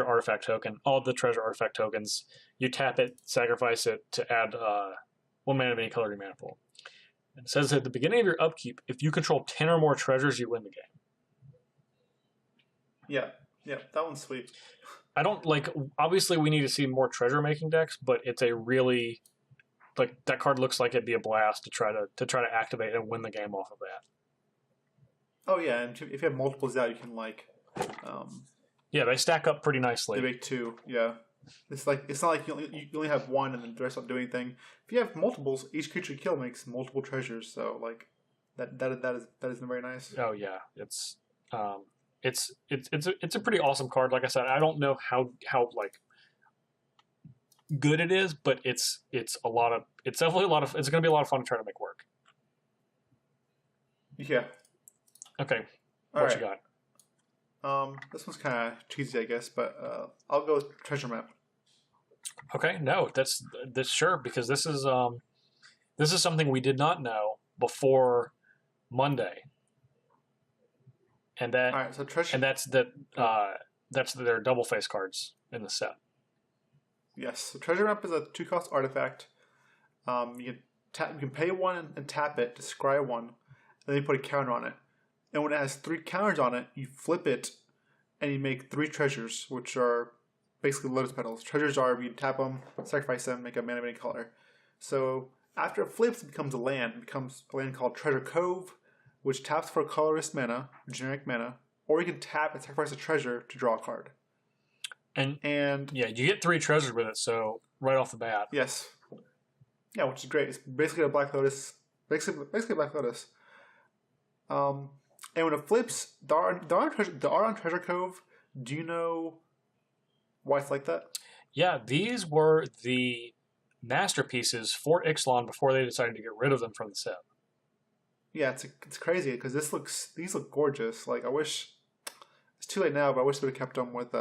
artifact token. All the treasure artifact tokens, you tap it, sacrifice it to add 1 mana of any color to your mana pool. And it says at the beginning of your upkeep, if you control 10 or more treasures, you win the game. Yeah, that one's sweet. I don't obviously we need to see more treasure making decks, but it's a really that card looks like it'd be a blast to try to activate and win the game off of that. Oh yeah, and if you have multiples out, you can they stack up pretty nicely. They make 2. Yeah, it's not like you only have 1 and then the rest don't do anything. If you have multiples, each creature you kill makes multiple treasures. So that is very nice. Oh yeah, it's a pretty awesome card. Like I said, I don't know how good it is, but it's definitely a lot of. It's going to be a lot of fun to try to make work. Yeah. Okay. What you got? This one's kind of cheesy, I guess, but I'll go with Treasure Map. Okay. No, that's sure, because this is something we did not know before Monday. And that, that's their double face cards in the set. Yes, so Treasure Map is a 2-cost artifact. You can pay 1 and tap it to scry 1, and then you put a counter on it. And when it has 3 counters on it, you flip it, and you make 3 treasures, which are basically lotus petals. Treasures are you tap them, sacrifice them, make a mana of any color. So after it flips, it becomes a land. It becomes a land called Treasure Cove, which taps for colorless mana, generic mana, or you can tap and sacrifice a treasure to draw a card. And yeah, you get 3 treasures with it, so right off the bat. Yes. Yeah, which is great. It's basically a Black Lotus. Basically Black Lotus. And when it flips, the art on Treasure Cove, do you know why it's like that? Yeah, these were the masterpieces for Ixalan before they decided to get rid of them from the set. Yeah, it's crazy because these look gorgeous. I wish it's too late now, but I wish they would have kept them with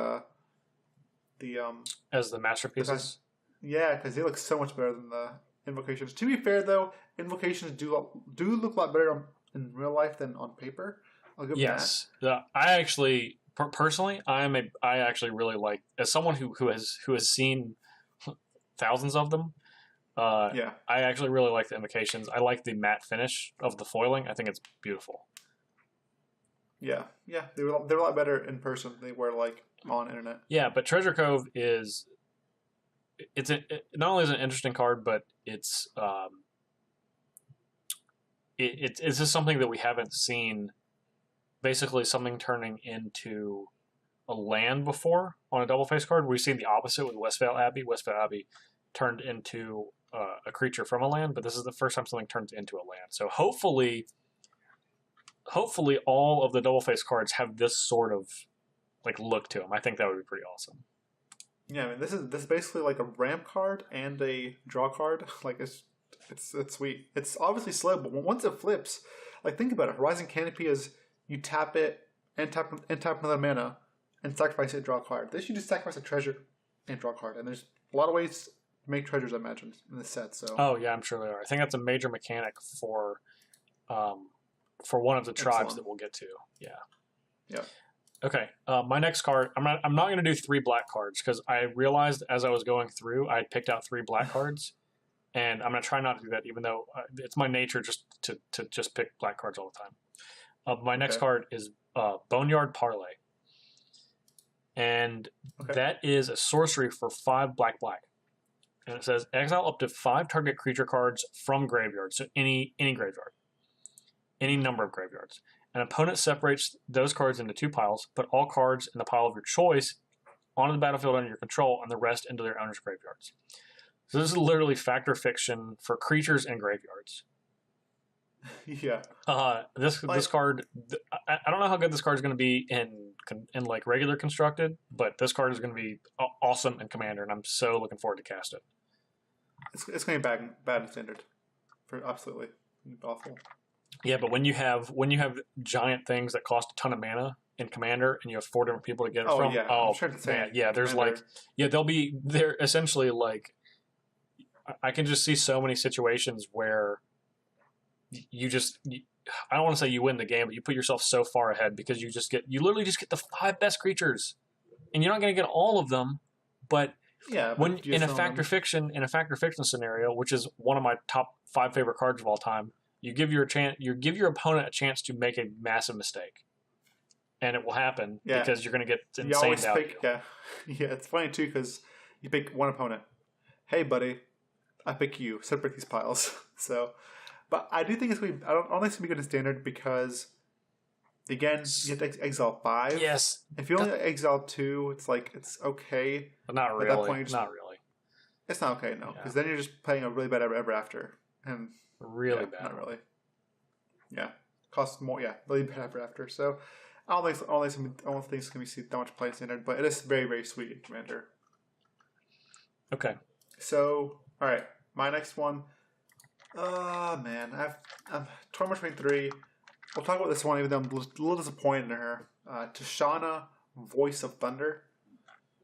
as the masterpieces. Yeah, because they look so much better than the invocations. To be fair, though, invocations do look a lot better in real life than on paper. I'll give yes, I actually personally, I actually really like, as someone who has seen thousands of them. I actually really like the invocations. I like the matte finish of the foiling. I think it's beautiful. Yeah, they're a lot better in person than they were on internet. Yeah, but Treasure Cove not only is it an interesting card, but it's just something that we haven't seen. Basically, something turning into a land before on a double face card. We've seen the opposite with Westvale Abbey. Westvale Abbey turned into a creature from a land, but this is the first time something turns into a land. So hopefully all of the double face cards have this sort of look to them. I think that would be pretty awesome. Yeah, I mean, this is basically like a ramp card and a draw card. Like it's sweet. It's obviously slow, but once it flips, like think about it. Horizon Canopy is you tap it and tap another mana and sacrifice it, draw a card. This you just sacrifice a treasure and draw a card. And there's a lot of ways to make treasures, I imagine, in this set. So oh yeah, I'm sure there are. I think that's a major mechanic for one of the tribes that we'll get to. Yeah. Yeah. Okay. My next card. I'm not going to do 3 black cards because I realized as I was going through, I had picked out 3 black cards, and I'm going to try not to do that, even though it's my nature just to just pick black cards all the time. My next card is Boneyard Parlay, and that is a sorcery for 5 black, and it says exile up to 5 target creature cards from graveyard. So any graveyard, any number of graveyards. An opponent separates those cards into 2 piles, put all cards in the pile of your choice onto the battlefield under your control, and the rest into their owner's graveyards. So this is literally factor fiction for creatures and graveyards. Yeah. This card, I don't know how good this card is going to be in like regular constructed, but this card is going to be awesome in Commander, and I'm so looking forward to cast it. It's going to be bad in Standard, for absolutely awful. Yeah, but when you have giant things that cost a ton of mana in Commander, and you have 4 different people to get it from, I'm sure it's man, yeah, there's Commander. they're essentially like, I can just see so many situations where I don't want to say you win the game, but you put yourself so far ahead because you literally just get the 5 best creatures, and you're not going to get all of them, but when in a factor fiction scenario, which is one of my top 5 favorite cards of all time. You give your opponent a chance to make a massive mistake, and it will happen because you're going to get insane value. Yeah, it's funny too because you pick one opponent. Hey, buddy, I pick you. Separate these piles. So, but I do think I don't think it's gonna be good in Standard because, again, you have to exile 5. Yes. If you only exile 2, it's like it's okay. But not really. At that point, not really. It's not okay, no, because then you're just playing a really bad ever after and. Really bad. Not really. Yeah. Costs more. Yeah. Really bad after. So I don't think it's going to be that much play in Standard, but it is very, very sweet in Commander. Okay. So, all right. My next one. Man. I'm torn between 3. We'll talk about this one, even though I'm a little disappointed in her. Tishana, Voice of Thunder.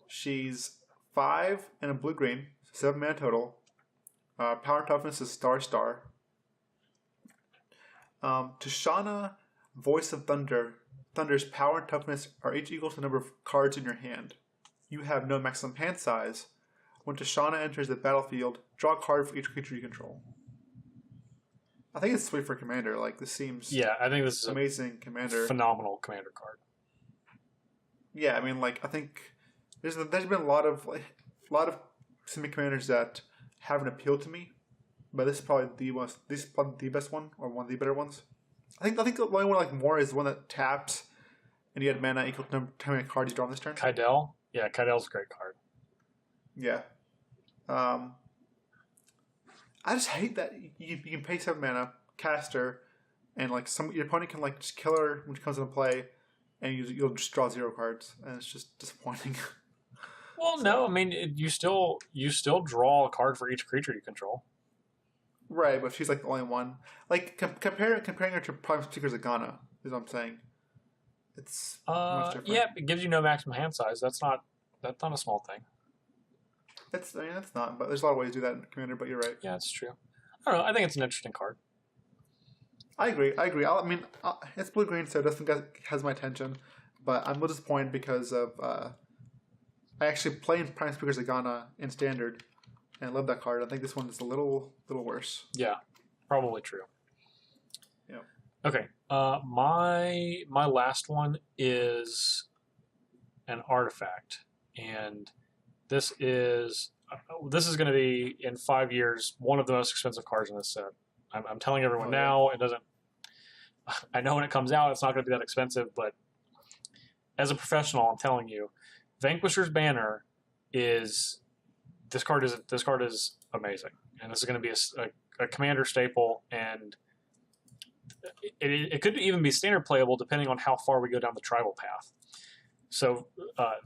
She's 5 and a blue-green. 7 mana total. Power toughness is star. Tishana, Voice of Thunder. Thunder's power and toughness are each equal to the number of cards in your hand. You have no maximum hand size. When Tishana enters the battlefield, draw a card for each creature you control. I think it's sweet for Commander. Like this seems. Yeah, I think this is amazing Commander. Phenomenal Commander card. Yeah, I mean, like I think there's been a lot of semi commanders that haven't appealed to me. But this is probably the best one, or one of the better ones. I think the only one I like more is the one that taps, and you had mana equal to how many cards you draw on this turn. Kydel? Yeah, Kydel's a great card. Yeah. I just hate that you can pay 7 mana, cast her, and like your opponent can like just kill her when she comes into play, and you'll just draw 0 cards, and it's just disappointing. Well, no, I mean you still draw a card for each creature you control. Right, but she's like the only one. Like comparing her to Prime Speaker Zagana is what I'm saying. It's much different. Yeah, it gives you no maximum hand size. That's not a small thing. That's not. But there's a lot of ways to do that in Commander. But you're right. Yeah, that's true. I don't know. I think it's an interesting card. I agree. I mean, it's blue green, so it doesn't has my attention. But I'm a little disappointed because of I actually played Prime Speaker Zagana in Standard. And I love that card. I think this one is a little worse. Yeah, probably true. Yeah. Okay. My last one is an artifact, and this is going to be in 5 years one of the most expensive cards in this set. I'm telling everyone now. It doesn't. I know when it comes out, it's not going to be that expensive, but as a professional, I'm telling you, Vanquisher's Banner is. This card is amazing, and this is going to be a Commander staple, and it could even be Standard playable depending on how far we go down the tribal path. So,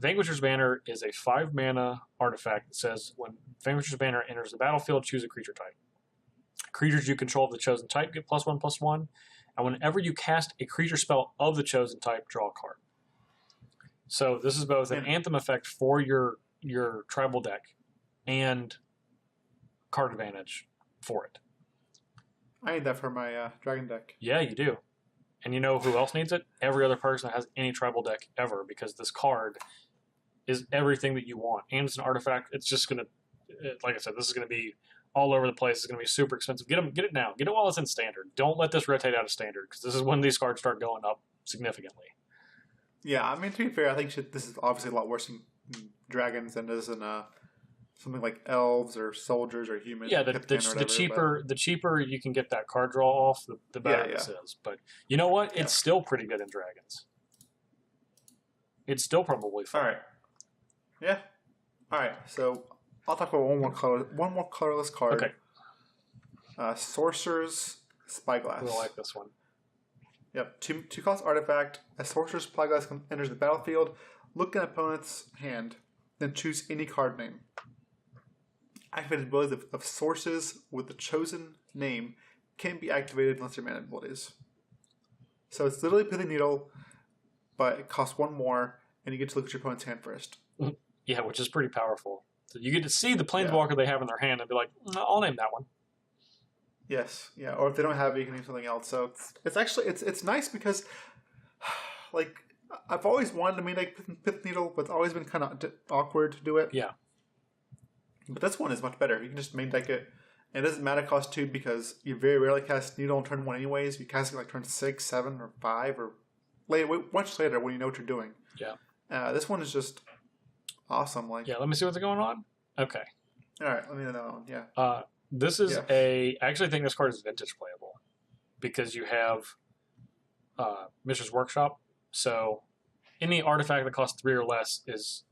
Vanquisher's Banner is a 5-mana artifact that says when Vanquisher's Banner enters the battlefield, choose a creature type. Creatures you control of the chosen type get +1/+1, and whenever you cast a creature spell of the chosen type, draw a card. So this is both an Anthem effect for your tribal deck and card advantage for it. I need that for my dragon deck. Yeah, you do. And you know who else needs it? Every other person that has any tribal deck ever, because this card is everything that you want. And it's an artifact. It's just going to, like I said, this is going to be all over the place. It's going to be super expensive. Get it now. Get it while it's in standard. Don't let this rotate out of standard, because this is when these cards start going up significantly. Yeah, I mean, to be fair, I think this is obviously a lot worse in dragons than it is in something like elves or soldiers or humans. Yeah, the cheaper you can get that card draw off, the better this is. But you know what? It's still pretty good in dragons. It's still probably fun. All right. Yeah. All right. So I'll talk about one more colorless card. Okay. Sorcerer's Spyglass. I like this one. Yep. 2-cost artifact. A Sorcerer's Spyglass enters the battlefield. Look at an opponent's hand, then choose any card name. Activated abilities of sources with the chosen name can't be activated unless they're mana abilities. So it's literally Pithing Needle, but it costs 1 more, and you get to look at your opponent's hand first. Yeah, which is pretty powerful. So you get to see the Planeswalker they have in their hand and be like, I'll name that one. Yes, yeah. Or if they don't have it, you can name something else. So it's actually it's nice because, like, I've always wanted to make Pithing Needle, but it's always been kind of awkward to do it. Yeah. But this one is much better. You can just main deck it. And it doesn't mana cost 2 because you very rarely cast Needle on turn 1 anyways. You cast it like turn 6, 7, or 5, or much later when you know what you're doing. Yeah. This one is just awesome. Like, yeah, let me see what's going on. Okay. All right, let me know that one. Yeah. This is I actually think this card is vintage playable because you have Mishra's Workshop. So any artifact that costs 3 or less is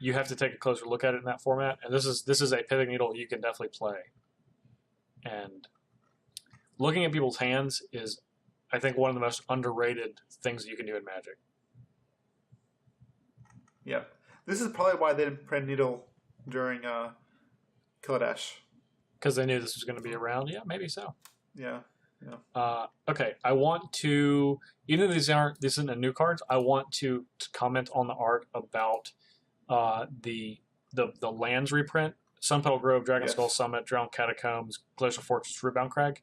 you have to take a closer look at it in that format. And this is a Pithing Needle you can definitely play. And looking at people's hands is, I think, one of the most underrated things that you can do in Magic. Yeah. This is probably why they didn't print Needle during Kaladesh. Because they knew this was going to be around? Yeah, maybe so. Yeah. Yeah. Okay, I want to, even though these isn't a new cards, I want to comment on the art about the lands reprint. Sunpetal Grove, Dragonskull Summit, Drowned Catacombs, Glacial Fortress, Rootbound Crag.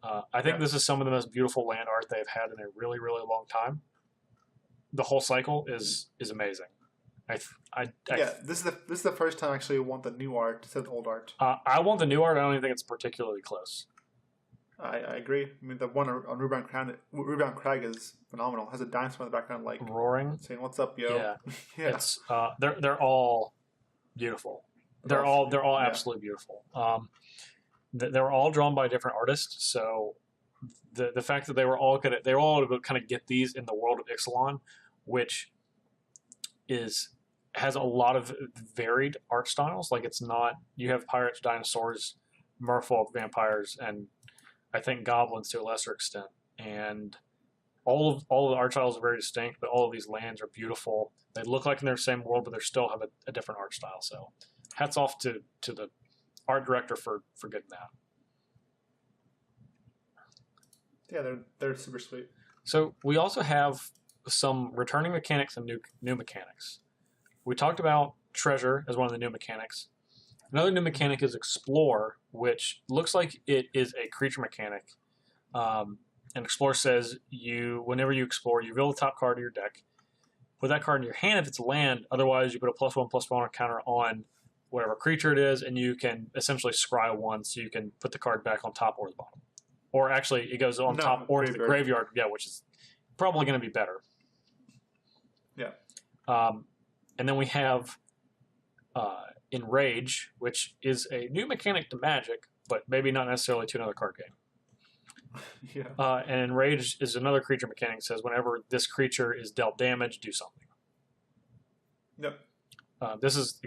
I think this is some of the most beautiful land art they've had in a really, really long time. The whole cycle is amazing. This is the first time actually I want the new art instead of the old art. I want the new art. I don't even think it's particularly close. I agree. I mean, the one on Rootbound Crag is phenomenal. It has a dinosaur in the background, like roaring, saying "What's up, yo?" Yeah, yeah. It's they're all beautiful. They're all absolutely beautiful. They were all drawn by different artists, so the fact that they were all going to kind of get these in the world of Ixalan, which has a lot of varied art styles. Like, it's not, you have pirates, dinosaurs, merfolk, vampires, and I think goblins to a lesser extent. And all of the art styles are very distinct, but all of these lands are beautiful. They look like in their same world, but they still have a different art style. So hats off to the art director for getting that. Yeah, they're super sweet. So we also have some returning mechanics and new mechanics. We talked about Treasure as one of the new mechanics. Another new mechanic is Explore, which looks like it is a creature mechanic. And Explore says whenever you explore, you reveal the top card of your deck. Put that card in your hand if it's a land. Otherwise, you put a +1/+1 counter on whatever creature it is, and you can essentially scry 1, so you can put the card back on top or the bottom. Or actually, it goes on top or to the graveyard, which is probably going to be better. Yeah. And then we have Enrage, which is a new mechanic to Magic, but maybe not necessarily to another card game. Yeah. And Enrage is another creature mechanic that says whenever this creature is dealt damage, do something. Yep. This is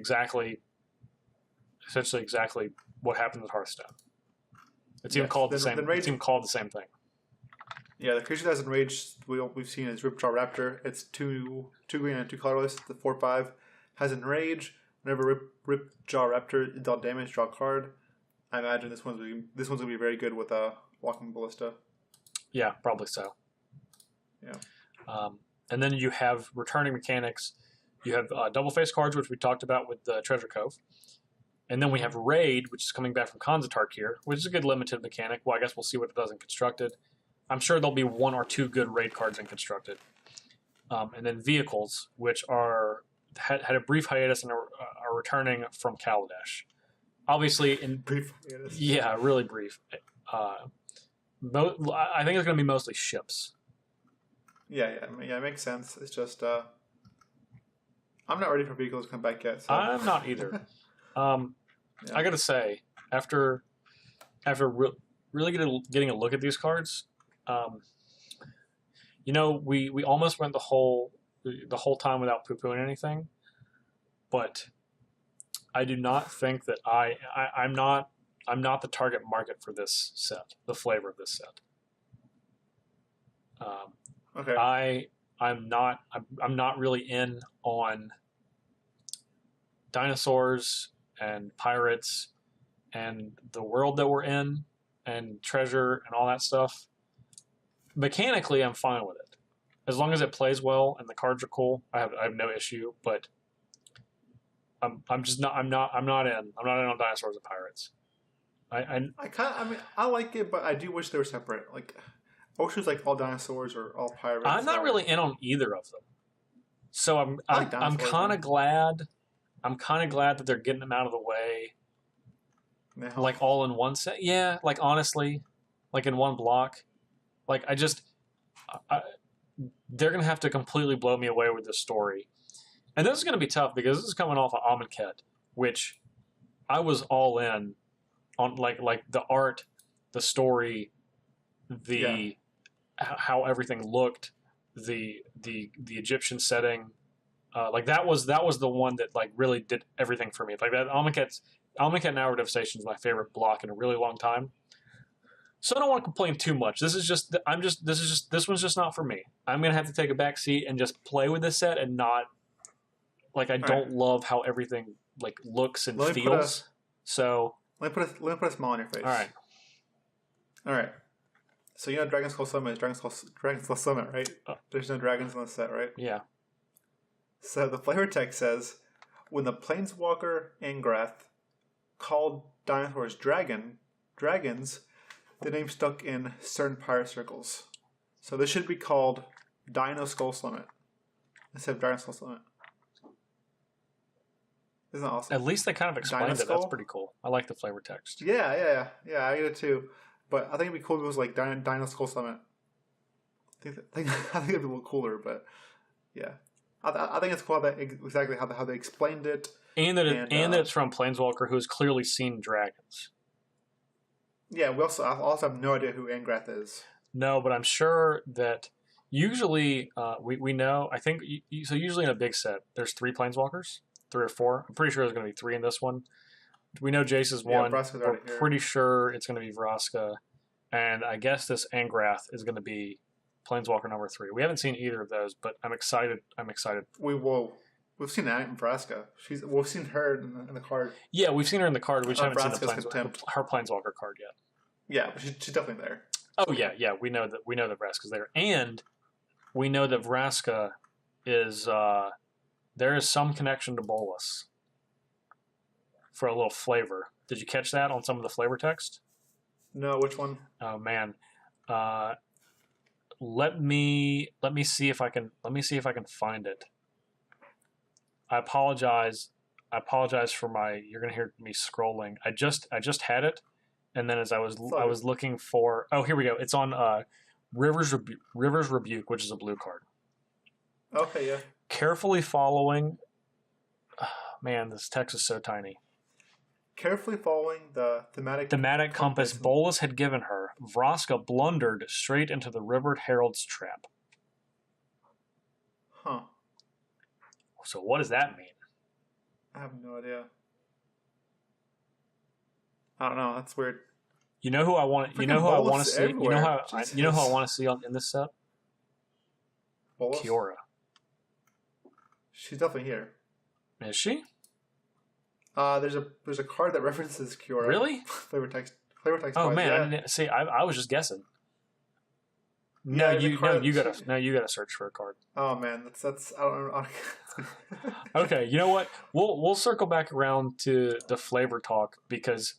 essentially exactly what happened with Hearthstone. It's even called the same thing. Yeah, the creature that has enraged we've seen is Ripjaw Raptor. It's two green and 2 colorless. The 4/5 has enrage. Whenever Ripjaw Raptor dealt damage, draw a card. I imagine this one's gonna be very good with Walking Ballista. Yeah, probably so. Yeah. And then you have returning mechanics. You have double face cards, which we talked about with the Treasure Cove. And then we have Raid, which is coming back from Kanzatark here, which is a good limited mechanic. Well, I guess we'll see what it does in Constructed. I'm sure there'll be 1 or 2 good Raid cards in Constructed. And then Vehicles, which had a brief hiatus and are returning from Kaladesh. Obviously, in brief hiatus. Yeah, really brief. I think it's going to be mostly ships. Yeah, it makes sense. It's just I'm not ready for Vehicles to come back yet. So. I'm not either. I gotta say, after really getting a look at these cards, we almost went the whole time without poo-pooing anything, but I do not think that I'm not the target market for this set, the flavor of this set. Okay. I'm not really in on dinosaurs and pirates and the world that we're in and treasure and all that stuff. Mechanically, I'm fine with it as long as it plays well and the cards are cool. I have no issue, but I'm not in on dinosaurs and pirates. I like it, but I do wish they were separate. Like Ocean's like all dinosaurs or all pirates. I'm not really in on either of them. So I'm kind of glad. I'm kind of glad that they're getting them out of the way. Now. Like all in one set. Yeah, like honestly, like in one block. Like they're going to have to completely blow me away with this story. And this is going to be tough because this is coming off of Amonkhet, which I was all in on, like the art, the story, how everything looked, the Egyptian setting. Like that was the one that like really did everything for me. Like that Amonkhet Now Devastation is my favorite block in a really long time. So I don't want to complain too much. This one's just not for me. I'm gonna have to take a back seat and just play with this set and not like I don't love how everything like looks and feels. Let me put a smile on your face. All right. So you know Dragon's Skull Summit is Dragon's Skull Summit, right? There's no dragons on the set, right? Yeah. So the flavor text says, when the Planeswalker Angrath called dinosaurs dragons, the name stuck in certain pirate circles. So this should be called Dino Skull Summit instead of Dragon Skull Summit. Isn't that awesome? At least they kind of explained it. That's pretty cool. I like the flavor text. Yeah, I get it too. But I think it'd be cool if it was like Dino Skull Summit. I think it'd be a little cooler, but yeah. I think it's cool exactly how they explained it. And that it's from Planeswalker, who has clearly seen dragons. Yeah, I also have no idea who Angrath is. No, but I'm sure that usually we know. I think so. Usually in a big set, there's 3 Planeswalkers, 3 or 4. I'm pretty sure there's going to be 3 in this one. We know Jace is one. We're pretty sure it's going to be Vraska, and I guess this Angrath is going to be Planeswalker number 3. We haven't seen either of those, but I'm excited. We've seen that in Vraska. We've seen her in the card. Yeah, we've seen her in the card. We just haven't seen her Planeswalker card yet. Yeah, but she's definitely there. Oh yeah. We know that Vraska's there, and we know that Vraska is there is some connection to Bolas for a little flavor. Did you catch that on some of the flavor text? No, which one? Oh man. Let me see if I can find it. I apologize for you're gonna hear me scrolling. I just had it, and then as I was looking for, oh, here we go. It's on River's Rebuke, which is a blue card. Okay, yeah. Carefully following. Man, this text is so tiny. Carefully following the thematic compass Bolas had given her, Vraska blundered straight into the Rivered Herald's trap. Huh. So what does that mean? I have no idea. I don't know. That's weird. You know who I want. You know who I want to see. You know how. You know who I want to see in this set. Bolus? Kiora. She's definitely here. Is she? There's a card that references Kiora. Really? Flavor text. Oh twice, man, yeah. I didn't see. I was just guessing. No, you gotta search for a card. Oh man, that's I don't know. Okay, you know what? We'll circle back around to the flavor talk because,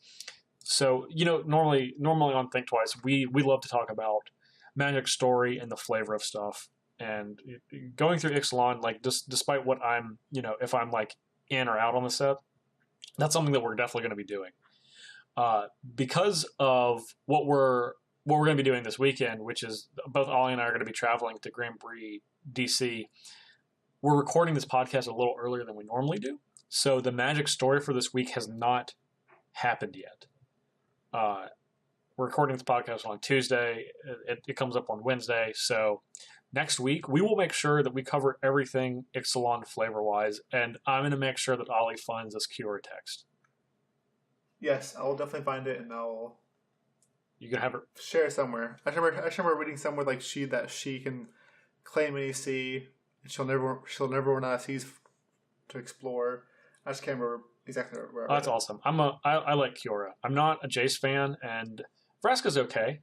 so normally on Thinktwice we love to talk about Magic story and the flavor of stuff, and going through Ixalan, like despite what I'm if I'm like in or out on the set, that's something that we're definitely going to be doing, because of what we're going to be doing this weekend, which is both Ollie and I are going to be traveling to Grand Prix DC. We're recording this podcast a little earlier than we normally do, so the Magic story for this week has not happened yet. We're recording this podcast on Tuesday. It comes up on Wednesday, so next week we will make sure that we cover everything Ixalan flavor-wise, and I'm going to make sure that Ollie finds this Kiora text. Yes, I'll definitely find it, and I'll... You can have her share it somewhere. I remember reading somewhere like she can claim AC, and she'll never run out of seas to explore. I just can't remember exactly where. That's awesome. I like Kiora. I'm not a Jace fan, and Vraska's okay,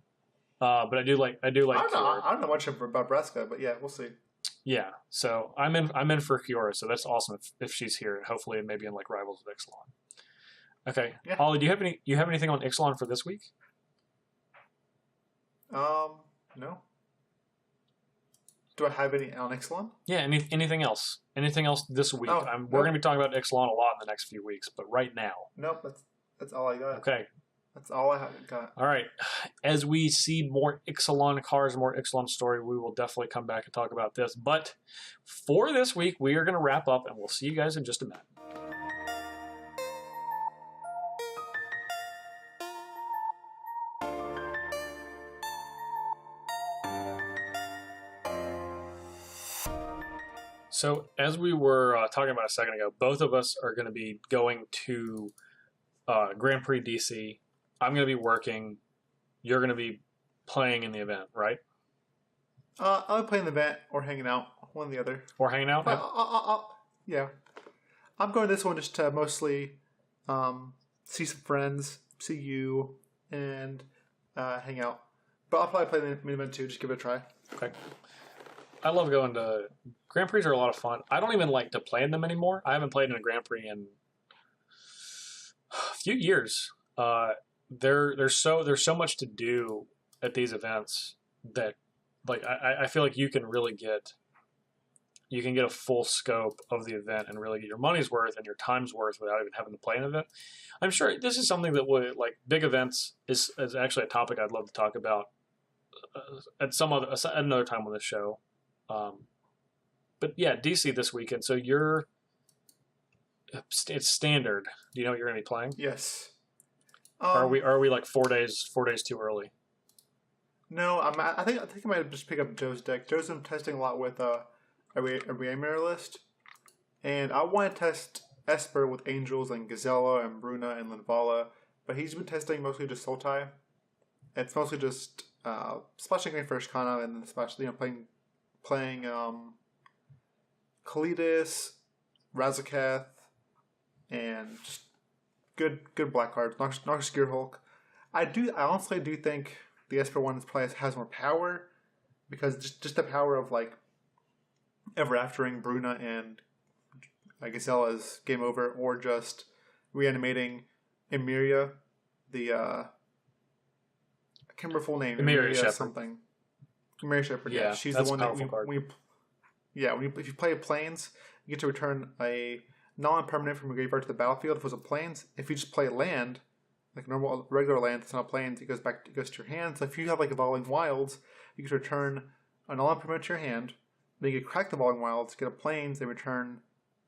but I do like Kiora. I don't know much about Vraska, but yeah, we'll see. Yeah, so I'm in for Kiora, so that's awesome if she's here, and hopefully maybe in like Rivals of Ixalan. Okay, yeah. Ollie, do you have anything on Ixalan for this week? No. Do I have any on Ixalan? Yeah, anything else? Anything else this week? We're going to be talking about Ixalan a lot in the next few weeks, but right now. Nope, that's all I got. Okay. That's all I got. All right. As we see more Ixalan cards, more Ixalan story, we will definitely come back and talk about this. But for this week, we are going to wrap up, and we'll see you guys in just a minute. So, as we were talking about a second ago, both of us are going to be going to Grand Prix DC. I'm going to be working. You're going to be playing in the event, right? I'll be playing the event or hanging out, one or the other. Or hanging out? Yeah. I'm going to this one just to mostly see some friends, see you, and hang out. But I'll probably play the main event too, just give it a try. Okay. I love going to... Grand Prix are a lot of fun. I don't even like to play in them anymore. I haven't played in a Grand Prix in a few years. There's so much to do at these events that, like, I feel like you can get a full scope of the event and really get your money's worth and your time's worth without even having to play an event. I'm sure this is something that would, like, big events is actually a topic I'd love to talk about at another time on this show. But yeah, DC this weekend. So it's standard. Do you know what you're going to be playing? Yes. Are we like 4 days too early? No, I think I might just pick up Joe's deck. Joe's been testing a lot with a reentry list, and I want to test Esper with Angels and Gazella and Bruna and Linvala, but he's been testing mostly just Sultai. It's mostly just splashing a first Kana and then playing Kalidas, Razakath, and just good black cards. Noxious Gearhulk. I honestly do think the Esper one has more power, because just the power of like ever aftering Bruna and Gazella's game over, or just reanimating Emiria, the I can't remember full name. Emiria Shepherd. Something. Emiria Shepherd. Yeah, she's the one that if you play Plains, you get to return a non-permanent from your graveyard to the battlefield. If it was a Plains, if you just play land, like normal regular land, it's not Plains, it goes to your hand. So if you have like Evolving Wilds, you get to return a non-permanent to your hand. Then you get crack the Evolving Wilds, get a Plains, they return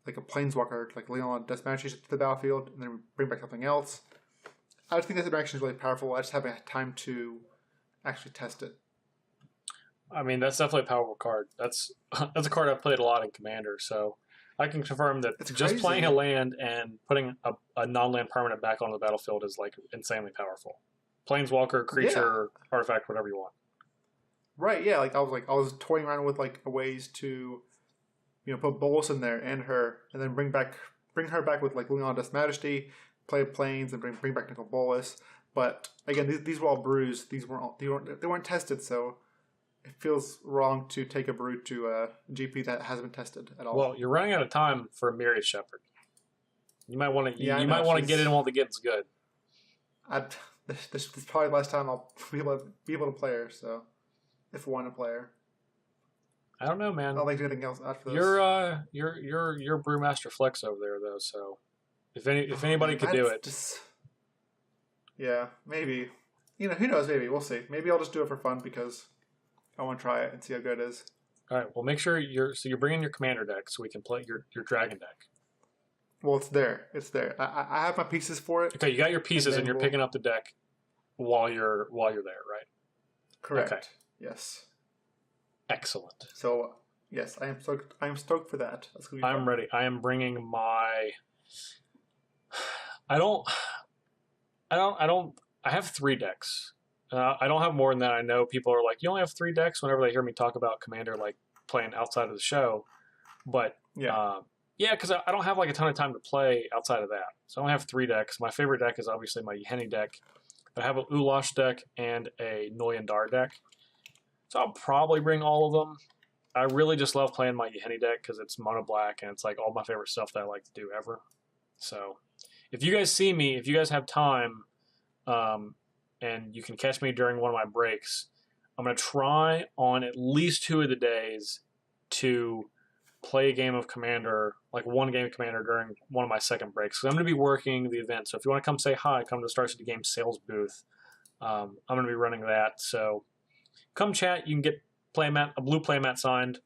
like a Planeswalker, like Leon Death Magic to the battlefield, and then bring back something else. I just think this interaction is really powerful. I just haven't had time to actually test it. I mean, that's definitely a powerful card. That's a card I've played a lot in Commander, so I can confirm that just playing a land and putting a non-land permanent back on the battlefield is like insanely powerful. Planeswalker, creature, artifact, whatever you want. Right, yeah. I was toying around with ways to, put Bolus in there and her, and then bring her back with Luminous Majesty, play Planes, and bring back Nicol Bolas. But again, these were all brews. They weren't tested, so it feels wrong to take a brew to a GP that hasn't been tested at all. Well, you're running out of time for a Myriad Shepherd. You might want to. You might want to get in while the getting's good. This is probably the last time I'll be able to play her. So, if I want to play her, I don't know, man. I don't think anything else after this. You're Brewmaster Flex over there, though. So, if anybody could do it, yeah, maybe. Who knows? Maybe we'll see. Maybe I'll just do it for fun because I want to try it and see how good it is. All right. Well, make sure you're bringing your commander deck so we can play your dragon deck. Well, it's there. It's there. I have my pieces for it. Okay, you got your pieces, and you're picking up the deck while you're there, right? Correct. Okay. Yes. Excellent. So yes, I am stoked. I am stoked for that. That's gonna be fun. I'm ready. I am bringing my. I have 3 decks. I don't have more than that. I know people are like, you only have 3 decks whenever they hear me talk about Commander, playing outside of the show. But yeah, because I don't have a ton of time to play outside of that. So I only have 3 decks. My favorite deck is obviously my Yeheni deck. I have a Ulash deck and a Noyandar deck. So I'll probably bring all of them. I really just love playing my Yeheni deck because it's mono black and it's all my favorite stuff that I like to do ever. So if you guys see me, if you guys have time, and you can catch me during one of my breaks, I'm going to try on at least 2 of the days to play a game of Commander, one game of Commander during one of my second breaks. So I'm going to be working the event. So if you want to come say hi, come to the Star City Games sales booth. I'm going to be running that. So come chat. You can get a blue playmat signed.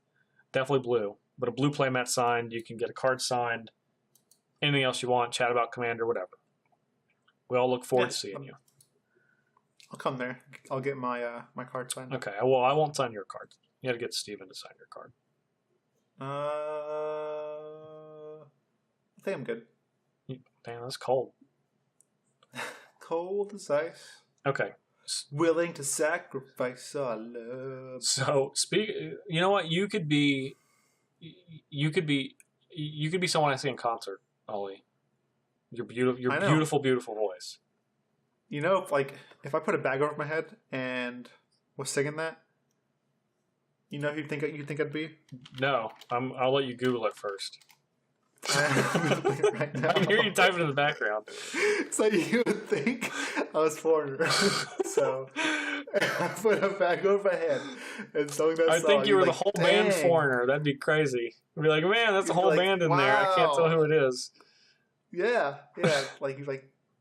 Definitely blue, but a blue playmat signed. You can get a card signed. Anything else you want, chat about Commander, whatever. We all look forward to seeing you. I'll come there. I'll get my my card signed. Okay. Well, I won't sign your card. You got to get Steven to sign your card. I think I'm good. Damn, that's cold. Cold as ice. Okay. Willing to sacrifice our love. So you know what? You could be someone I see in concert, Ollie. Your beautiful, beautiful voice. If I put a bag over my head and was singing that, who you think I'd be? No, I'll let you Google it first. Right now. I hear you typing in the background. So you would think I was foreigner. So I put a bag over my head and sung that song. I think you were the whole band Foreigner. That'd be crazy. You'd be like, man, that's a whole band in there. I can't tell who it is. Yeah. You're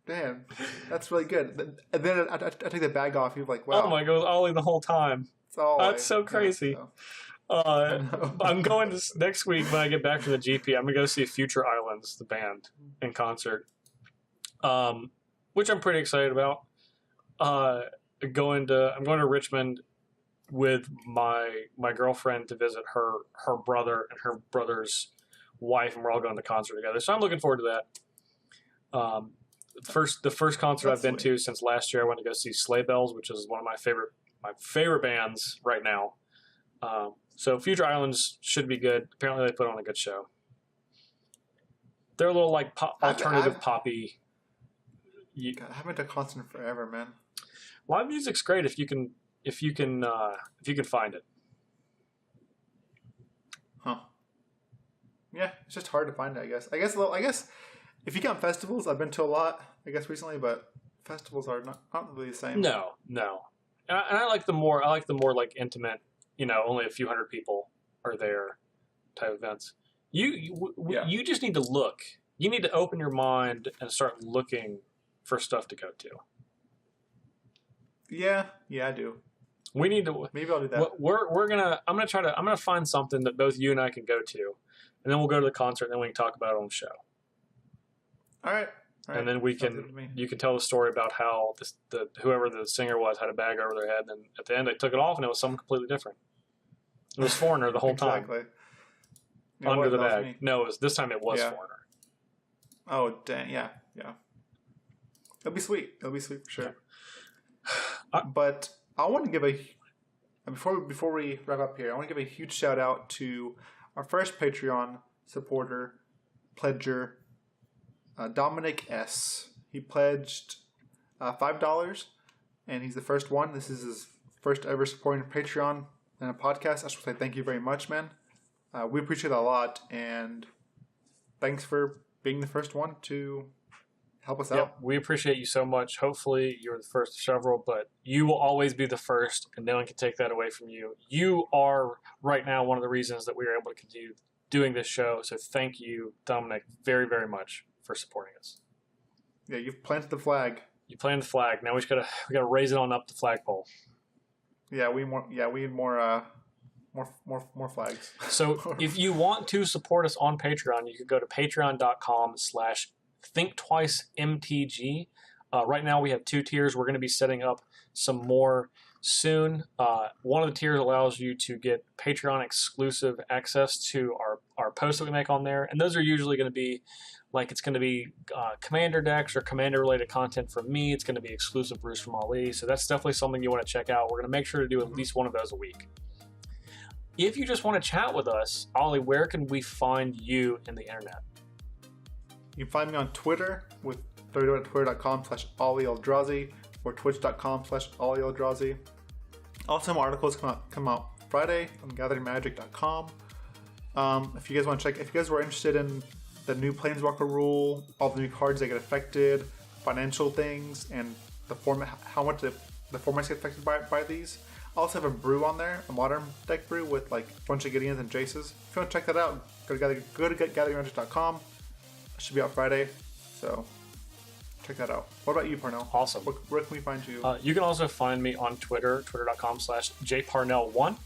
damn, that's really good. And then I take the bag off. You're like, wow. Oh my God, Ollie the whole time. That's so crazy. I'm going to next week when I get back from the GP. I'm gonna go see Future Islands, the band, in concert, which I'm pretty excited about. I'm going to Richmond with my girlfriend to visit her brother and her brother's wife, and we're all going to the concert together. So I'm looking forward to that. The first concert I've been to since last year, I went to go see Sleigh Bells, which is one of my favorite bands right now. So Future Islands should be good. Apparently they put on a good show. They're a little alternative poppy. God, I haven't been to a concert forever, man. Live music's great if you can find it. Huh. Yeah, it's just hard to find it, I guess. I guess if you count festivals, I've been to a lot, I guess, recently, but festivals are not really the same. No. And I like the more intimate, only a few hundred people are there type events. You just need to look. You need to open your mind and start looking for stuff to go to. Yeah, I do. We need to. Maybe I'll do that. I'm gonna find something that both you and I can go to, and then we'll go to the concert, and then we can talk about it on the show. All right. And then you can tell the story about how whoever the singer was had a bag over their head, and at the end they took it off, and it was something completely different. It was Foreigner the whole time. Exactly. Under the bag. No, this time it was Foreigner. Oh, dang. Yeah. It'll be sweet. For sure. But I want to give before we wrap up here, I want to give a huge shout out to our first Patreon supporter, pledger, Dominic S. He pledged $5, and he's the first one. This is his first ever supporting Patreon and a podcast. I just want to say thank you very much, man. We appreciate it a lot, and thanks for being the first one to help us out. We appreciate you so much. Hopefully you're the first of several, but you will always be the first, and no one can take that away from you. You are right now one of the reasons that we are able to continue doing this show, so thank you, Dominic, very, very much for supporting us. Yeah, you've planted the flag. You planted the flag. Now we gotta raise it on up the flagpole. Yeah, we need more flags. So if you want to support us on Patreon, you can go to patreon.com/thinktwicemtg. Right now we have 2 tiers. We're going to be setting up some more soon. One of the tiers allows you to get Patreon exclusive access to our posts that we make on there. And those are usually going to be commander decks or commander related content from me. It's going to be exclusive brews from Ali. So that's definitely something you want to check out. We're going to make sure to do at least one of those a week. If you just want to chat with us, Ollie, where can we find you in the internet? You can find me on Twitter with twitter.com/Ali Aintrazi or twitch.com/Ali Aintrazi. Also, my articles come out Friday on gatheringmagic.com. If you guys want to check, if you guys were interested in the new Planeswalker rule, all the new cards that get affected, financial things, and the format, how much the formats get affected by these. I also have a brew on there, a modern deck brew with like a bunch of Gideons and Jaces. If you want to check that out, go to gatheringmagic.com. It should be out Friday, so check that out. What about you, Parnell? Awesome. Where can we find you? You can also find me on Twitter, twitter.com/jparnell1.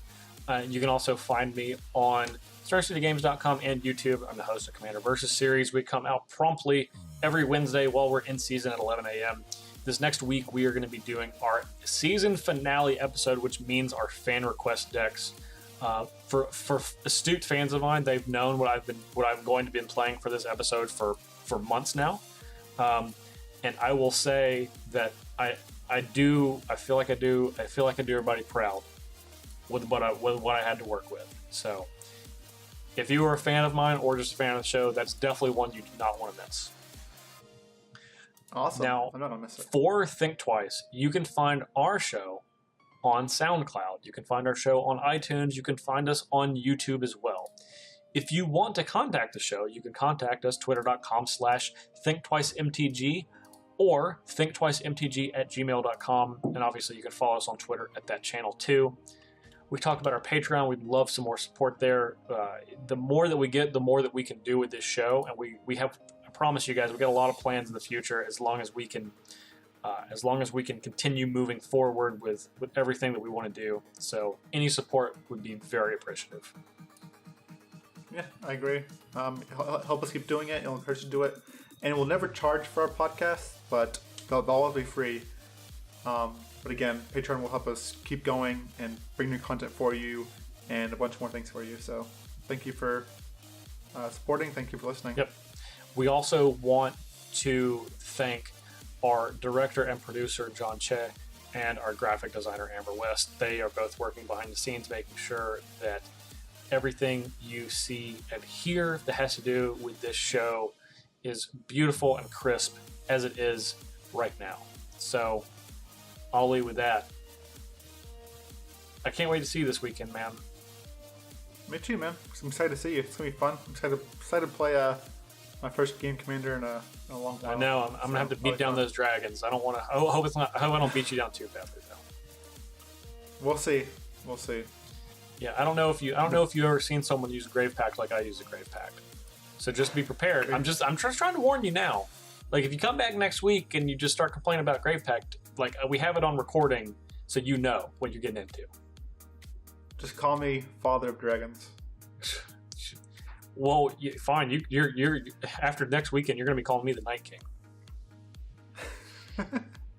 You can also find me on StarCityGames.com and YouTube. I'm the host of Commander Versus series. We come out promptly every Wednesday while we're in season at 11 a.m. This next week, we are going to be doing our season finale episode, which means our fan request decks. For astute fans of mine, they've known what I'm going to be playing for this episode for months now. And I will say that I feel like I do everybody proud with what I had to work with. So if you are a fan of mine or just a fan of the show, that's definitely one you do not want to miss. Awesome. Now, I'm not gonna miss it. For Thinktwice, you can find our show on SoundCloud. You can find our show on iTunes. You can find us on YouTube as well. If you want to contact the show, you can contact us, twitter.com/thinktwicemtg or thinktwicemtg@gmail.com. And obviously, you can follow us on Twitter at that channel too. We talked about our Patreon. We'd love some more support there. The more that we get, the more that we can do with this show. And we have, I promise you guys, we got a lot of plans in the future as long as we can continue moving forward with everything that we want to do. So any support would be very appreciative. Yeah, I agree. Help us keep doing it. It'll encourage us to do it. And we'll never charge for our podcast, but they'll always be free. But again, Patreon will help us keep going and bring new content for you and a bunch more things for you. So thank you for supporting. Thank you for listening. Yep. We also want to thank our director and producer, John Choi, and our graphic designer, Amber West. They are both working behind the scenes, making sure that everything you see and hear that has to do with this show is beautiful and crisp as it is right now. So I'll leave with that. I can't wait to see you this weekend, man. Me too, man. I'm excited to see you. It's gonna be fun. I'm excited to play my first game commander in a long while. I know. I'm gonna have to beat down those dragons. I don't want to. I hope I don't beat you down too badly though. We'll see. We'll see. Yeah, I don't know if you've ever seen someone use Grave Pact like I use a Grave Pact. So just be prepared. I'm just trying to warn you now. Like if you come back next week and you just start complaining about Grave Pact, like we have it on recording, so you know what you're getting into. Just call me Father of Dragons. Well, fine. You're after next weekend, you're going to be calling me the Night King.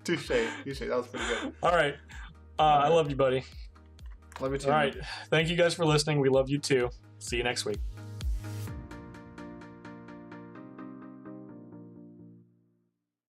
Touche. That was pretty good. All right. I love you, buddy. Love you too. All right. Thank you guys for listening. We love you too. See you next week.